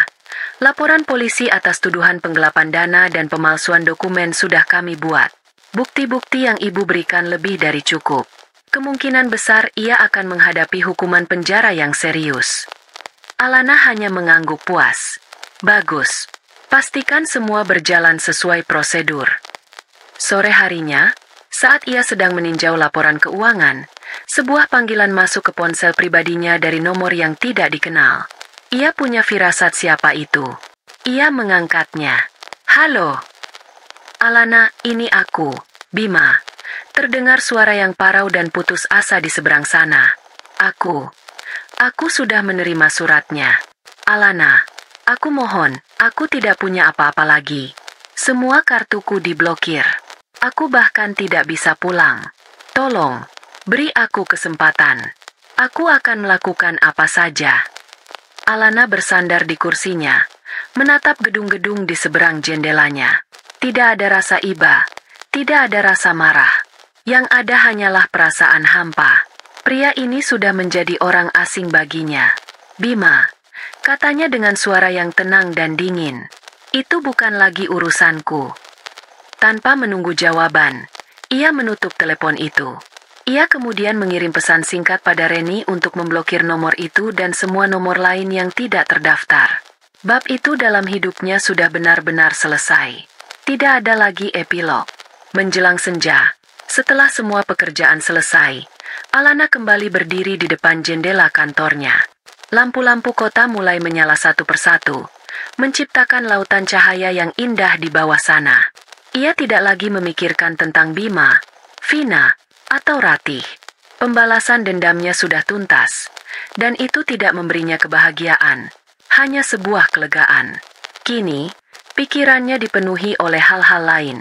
laporan polisi atas tuduhan penggelapan dana dan pemalsuan dokumen sudah kami buat. Bukti-bukti yang Ibu berikan lebih dari cukup. Kemungkinan besar ia akan menghadapi hukuman penjara yang serius." Alana hanya mengangguk puas. "Bagus. Pastikan semua berjalan sesuai prosedur." Sore harinya, saat ia sedang meninjau laporan keuangan, sebuah panggilan masuk ke ponsel pribadinya dari nomor yang tidak dikenal. Ia punya firasat siapa itu. Ia mengangkatnya. "Halo. Alana, ini aku, Bima." Terdengar suara yang parau dan putus asa di seberang sana. Aku sudah menerima suratnya. Alana, aku mohon, aku tidak punya apa-apa lagi. Semua kartuku diblokir. Aku bahkan tidak bisa pulang. Tolong, beri aku kesempatan. Aku akan melakukan apa saja." Alana bersandar di kursinya, menatap gedung-gedung di seberang jendelanya. Tidak ada rasa iba, tidak ada rasa marah. Yang ada hanyalah perasaan hampa. Pria ini sudah menjadi orang asing baginya. "Bima," katanya dengan suara yang tenang dan dingin, "itu bukan lagi urusanku." Tanpa menunggu jawaban, ia menutup telepon itu. Ia kemudian mengirim pesan singkat pada Reni untuk memblokir nomor itu dan semua nomor lain yang tidak terdaftar. Bab itu dalam hidupnya sudah benar-benar selesai. Tidak ada lagi epilog. Menjelang senja, setelah semua pekerjaan selesai, Alana kembali berdiri di depan jendela kantornya. Lampu-lampu kota mulai menyala satu persatu, menciptakan lautan cahaya yang indah di bawah sana. Ia tidak lagi memikirkan tentang Bima, Vina, atau Ratih. Pembalasan dendamnya sudah tuntas, dan itu tidak memberinya kebahagiaan, hanya sebuah kelegaan. Kini, pikirannya dipenuhi oleh hal-hal lain.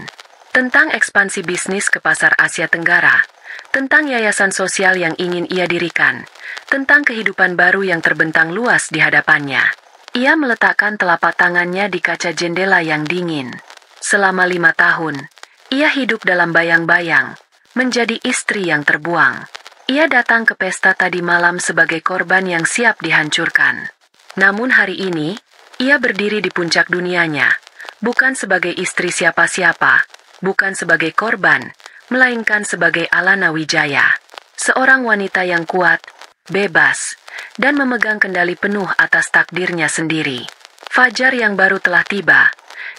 Tentang ekspansi bisnis ke pasar Asia Tenggara, tentang yayasan sosial yang ingin ia dirikan, tentang kehidupan baru yang terbentang luas di hadapannya. Ia meletakkan telapak tangannya di kaca jendela yang dingin. Selama 5 tahun, ia hidup dalam bayang-bayang, menjadi istri yang terbuang. Ia datang ke pesta tadi malam sebagai korban yang siap dihancurkan. Namun hari ini, ia berdiri di puncak dunianya, bukan sebagai istri siapa-siapa, bukan sebagai korban, melainkan sebagai Alana Wijaya. Seorang wanita yang kuat, bebas, dan memegang kendali penuh atas takdirnya sendiri. Fajar yang baru telah tiba,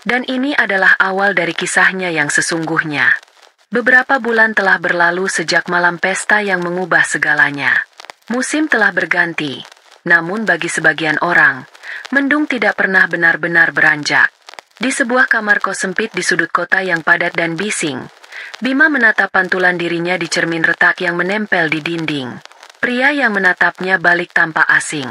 dan ini adalah awal dari kisahnya yang sesungguhnya. Beberapa bulan telah berlalu sejak malam pesta yang mengubah segalanya. Musim telah berganti, namun bagi sebagian orang, mendung tidak pernah benar-benar beranjak. Di sebuah kamar kos sempit di sudut kota yang padat dan bising, Bima menatap pantulan dirinya di cermin retak yang menempel di dinding. Pria yang menatapnya balik tanpa asing.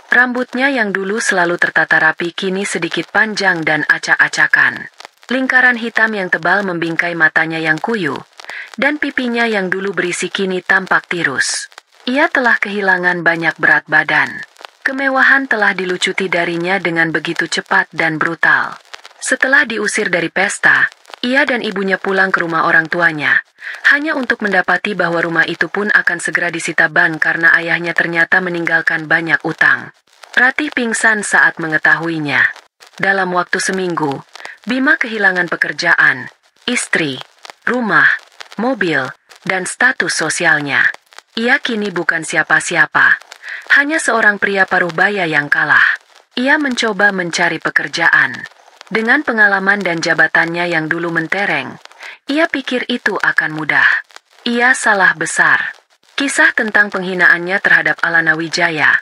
Rambutnya yang dulu selalu tertata rapi kini sedikit panjang dan acak-acakan. Lingkaran hitam yang tebal membingkai matanya yang kuyu, dan pipinya yang dulu berisi kini tampak tirus. Ia telah kehilangan banyak berat badan. Kemewahan telah dilucuti darinya dengan begitu cepat dan brutal. Setelah diusir dari pesta, ia dan ibunya pulang ke rumah orang tuanya, hanya untuk mendapati bahwa rumah itu pun akan segera disita bank karena ayahnya ternyata meninggalkan banyak utang. Ratih pingsan saat mengetahuinya. Dalam waktu seminggu, Bima kehilangan pekerjaan, istri, rumah, mobil, dan status sosialnya. Ia kini bukan siapa-siapa, hanya seorang pria paruh baya yang kalah. Ia mencoba mencari pekerjaan. Dengan pengalaman dan jabatannya yang dulu mentereng, ia pikir itu akan mudah. Ia salah besar. Kisah tentang penghinaannya terhadap Alana Wijaya,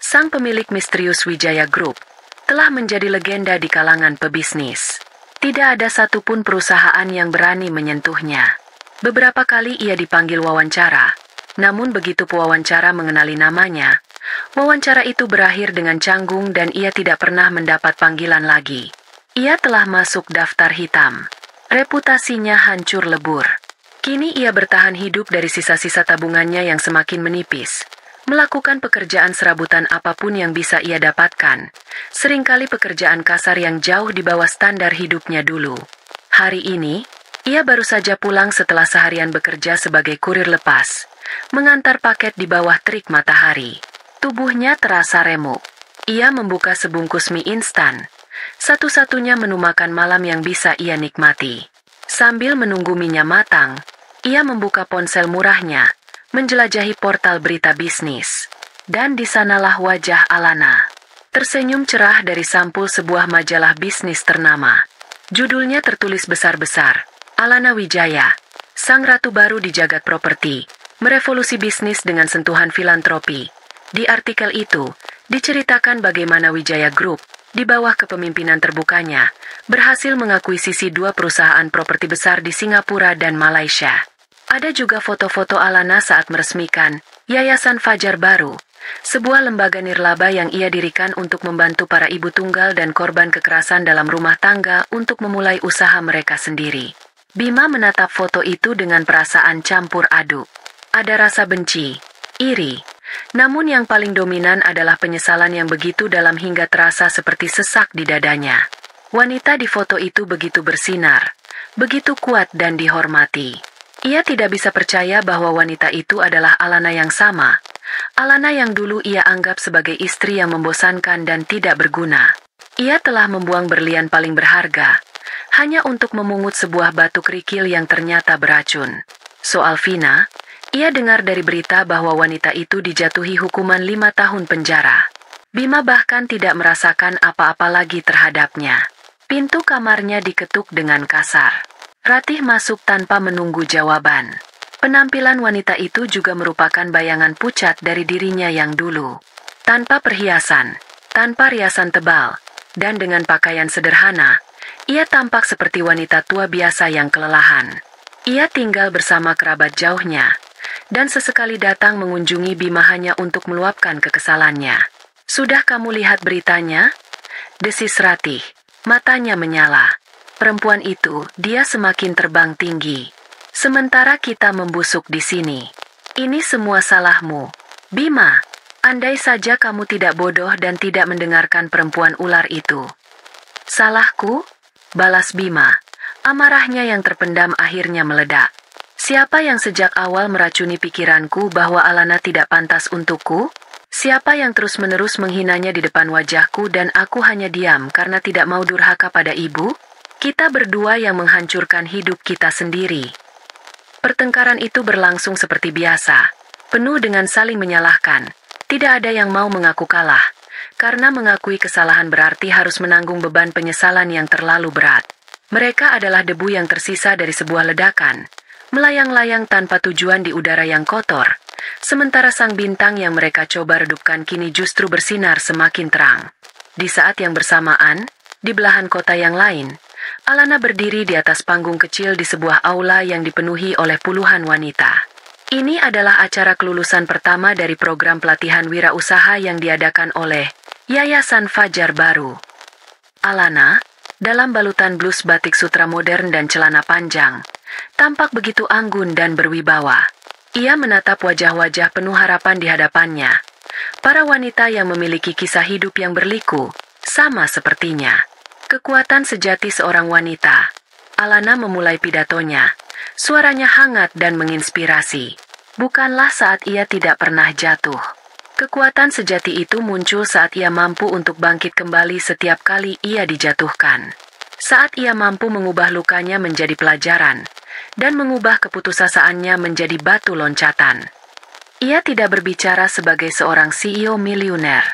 sang pemilik misterius Wijaya Group, telah menjadi legenda di kalangan pebisnis. Tidak ada satupun perusahaan yang berani menyentuhnya. Beberapa kali ia dipanggil wawancara, namun begitu pewawancara mengenali namanya, wawancara itu berakhir dengan canggung dan ia tidak pernah mendapat panggilan lagi. Ia telah masuk daftar hitam. Reputasinya hancur lebur. Kini ia bertahan hidup dari sisa-sisa tabungannya yang semakin menipis. Melakukan pekerjaan serabutan apapun yang bisa ia dapatkan. Seringkali pekerjaan kasar yang jauh di bawah standar hidupnya dulu. Hari ini, ia baru saja pulang setelah seharian bekerja sebagai kurir lepas. Mengantar paket di bawah terik matahari. Tubuhnya terasa remuk. Ia membuka sebungkus mie instan. Satu-satunya menu makan malam yang bisa ia nikmati. Sambil menunggu minyak matang, ia membuka ponsel murahnya, menjelajahi portal berita bisnis. Dan di sanalah wajah Alana. Tersenyum cerah dari sampul sebuah majalah bisnis ternama. Judulnya tertulis besar-besar, Alana Wijaya, sang ratu baru di jagat properti, merevolusi bisnis dengan sentuhan filantropi. Di artikel itu, diceritakan bagaimana Wijaya Group, di bawah kepemimpinan terbukanya, berhasil mengakuisisi 2 perusahaan properti besar di Singapura dan Malaysia. Ada juga foto-foto Alana saat meresmikan Yayasan Fajar Baru, sebuah lembaga nirlaba yang ia dirikan untuk membantu para ibu tunggal dan korban kekerasan dalam rumah tangga untuk memulai usaha mereka sendiri. Bima menatap foto itu dengan perasaan campur aduk. Ada rasa benci, iri, namun yang paling dominan adalah penyesalan yang begitu dalam hingga terasa seperti sesak di dadanya. Wanita di foto itu begitu bersinar, begitu kuat dan dihormati. Ia tidak bisa percaya bahwa wanita itu adalah Alana yang sama. Alana yang dulu ia anggap sebagai istri yang membosankan dan tidak berguna. Ia telah membuang berlian paling berharga, hanya untuk memungut sebuah batu kerikil yang ternyata beracun. Soal Vina, ia dengar dari berita bahwa wanita itu dijatuhi hukuman 5 tahun penjara. Bima bahkan tidak merasakan apa-apa lagi terhadapnya. Pintu kamarnya diketuk dengan kasar. Ratih masuk tanpa menunggu jawaban. Penampilan wanita itu juga merupakan bayangan pucat dari dirinya yang dulu. Tanpa perhiasan, tanpa riasan tebal, dan dengan pakaian sederhana, ia tampak seperti wanita tua biasa yang kelelahan. Ia tinggal bersama kerabat jauhnya, dan sesekali datang mengunjungi Bima hanya untuk meluapkan kekesalannya. "Sudah kamu lihat beritanya?" desis Ratih. Matanya menyala. Perempuan itu, dia semakin terbang tinggi. Sementara kita membusuk di sini. Ini semua salahmu, Bima. Andai saja kamu tidak bodoh dan tidak mendengarkan perempuan ular itu. "Salahku?" balas Bima. Amarahnya yang terpendam akhirnya meledak. "Siapa yang sejak awal meracuni pikiranku bahwa Alana tidak pantas untukku? Siapa yang terus-menerus menghinanya di depan wajahku dan aku hanya diam karena tidak mau durhaka pada ibu? Kita berdua yang menghancurkan hidup kita sendiri." Pertengkaran itu berlangsung seperti biasa, penuh dengan saling menyalahkan. Tidak ada yang mau mengaku kalah, karena mengakui kesalahan berarti harus menanggung beban penyesalan yang terlalu berat. Mereka adalah debu yang tersisa dari sebuah ledakan, melayang-layang tanpa tujuan di udara yang kotor, sementara sang bintang yang mereka coba redupkan kini justru bersinar semakin terang. Di saat yang bersamaan, di belahan kota yang lain, Alana berdiri di atas panggung kecil di sebuah aula yang dipenuhi oleh puluhan wanita. Ini adalah acara kelulusan pertama dari program pelatihan wirausaha yang diadakan oleh Yayasan Fajar Baru. Alana, dalam balutan blus batik sutra modern dan celana panjang, tampak begitu anggun dan berwibawa. Ia menatap wajah-wajah penuh harapan di hadapannya. Para wanita yang memiliki kisah hidup yang berliku, sama sepertinya. Kekuatan sejati seorang wanita. Alana memulai pidatonya. Suaranya hangat dan menginspirasi. Bukanlah saat ia tidak pernah jatuh. Kekuatan sejati itu muncul saat ia mampu untuk bangkit kembali setiap kali ia dijatuhkan. Saat ia mampu mengubah lukanya menjadi pelajaran, dan mengubah keputusasaan menjadi batu loncatan. Ia tidak berbicara sebagai seorang CEO miliuner.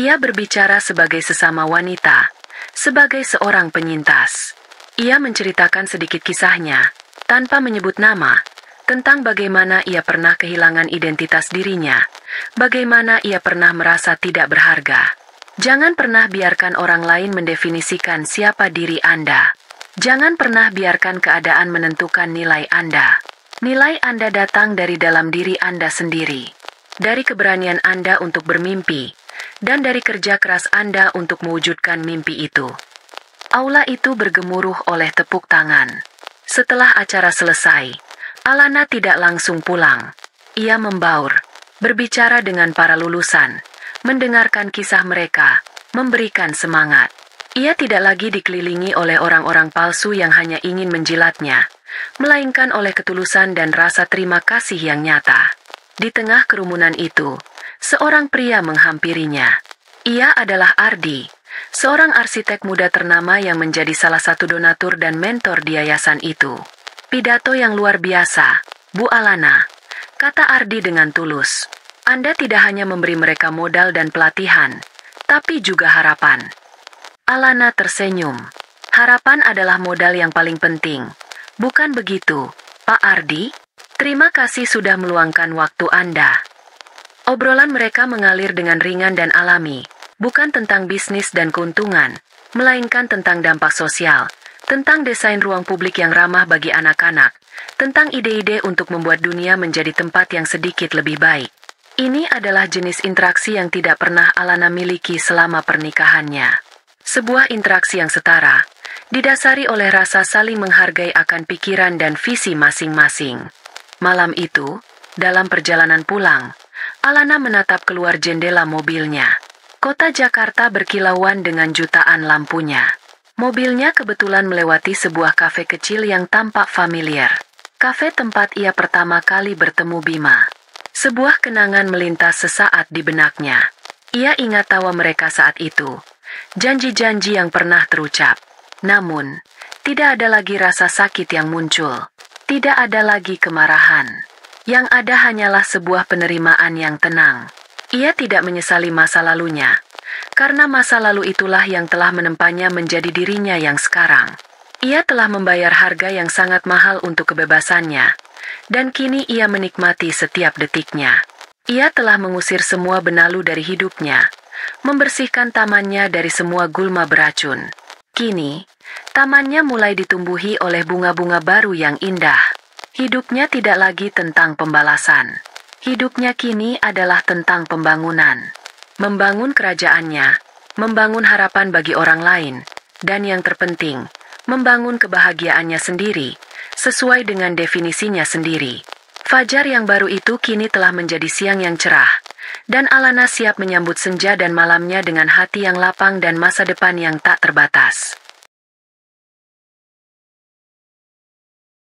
Ia berbicara sebagai sesama wanita, sebagai seorang penyintas. Ia menceritakan sedikit kisahnya, tanpa menyebut nama, tentang bagaimana ia pernah kehilangan identitas dirinya, bagaimana ia pernah merasa tidak berharga. Jangan pernah biarkan orang lain mendefinisikan siapa diri Anda. Jangan pernah biarkan keadaan menentukan nilai Anda. Nilai Anda datang dari dalam diri Anda sendiri. Dari keberanian Anda untuk bermimpi, dan dari kerja keras Anda untuk mewujudkan mimpi itu. Aula itu bergemuruh oleh tepuk tangan. Setelah acara selesai, Alana tidak langsung pulang. Ia membaur, berbicara dengan para lulusan, mendengarkan kisah mereka, memberikan semangat. Ia tidak lagi dikelilingi oleh orang-orang palsu yang hanya ingin menjilatnya, melainkan oleh ketulusan dan rasa terima kasih yang nyata. Di tengah kerumunan itu, seorang pria menghampirinya. Ia adalah Ardi, seorang arsitek muda ternama yang menjadi salah satu donatur dan mentor di yayasan itu. Pidato yang luar biasa, Bu Alana, kata Ardi dengan tulus. Anda tidak hanya memberi mereka modal dan pelatihan, tapi juga harapan. Alana tersenyum. Harapan adalah modal yang paling penting. Bukan begitu, Pak Ardi? Terima kasih sudah meluangkan waktu Anda. Obrolan mereka mengalir dengan ringan dan alami, bukan tentang bisnis dan keuntungan, melainkan tentang dampak sosial, tentang desain ruang publik yang ramah bagi anak-anak, tentang ide-ide untuk membuat dunia menjadi tempat yang sedikit lebih baik. Ini adalah jenis interaksi yang tidak pernah Alana miliki selama pernikahannya. Sebuah interaksi yang setara, didasari oleh rasa saling menghargai akan pikiran dan visi masing-masing. Malam itu, dalam perjalanan pulang, Alana menatap keluar jendela mobilnya. Kota Jakarta berkilauan dengan jutaan lampunya. Mobilnya kebetulan melewati sebuah kafe kecil yang tampak familiar. Kafe tempat ia pertama kali bertemu Bima. Sebuah kenangan melintas sesaat di benaknya. Ia ingat tawa mereka saat itu. Janji-janji yang pernah terucap. Namun, tidak ada lagi rasa sakit yang muncul. Tidak ada lagi kemarahan. Yang ada hanyalah sebuah penerimaan yang tenang. Ia tidak menyesali masa lalunya. Karena masa lalu itulah yang telah menempanya menjadi dirinya yang sekarang. Ia telah membayar harga yang sangat mahal untuk kebebasannya. Dan kini ia menikmati setiap detiknya. Ia telah mengusir semua benalu dari hidupnya. Membersihkan tamannya dari semua gulma beracun. Kini, tamannya mulai ditumbuhi oleh bunga-bunga baru yang indah. Hidupnya tidak lagi tentang pembalasan. Hidupnya kini adalah tentang pembangunan. Membangun kerajaannya, membangun harapan bagi orang lain, dan yang terpenting, membangun kebahagiaannya sendiri, sesuai dengan definisinya sendiri. Fajar yang baru itu kini telah menjadi siang yang cerah, dan Alana siap menyambut senja dan malamnya dengan hati yang lapang dan masa depan yang tak terbatas.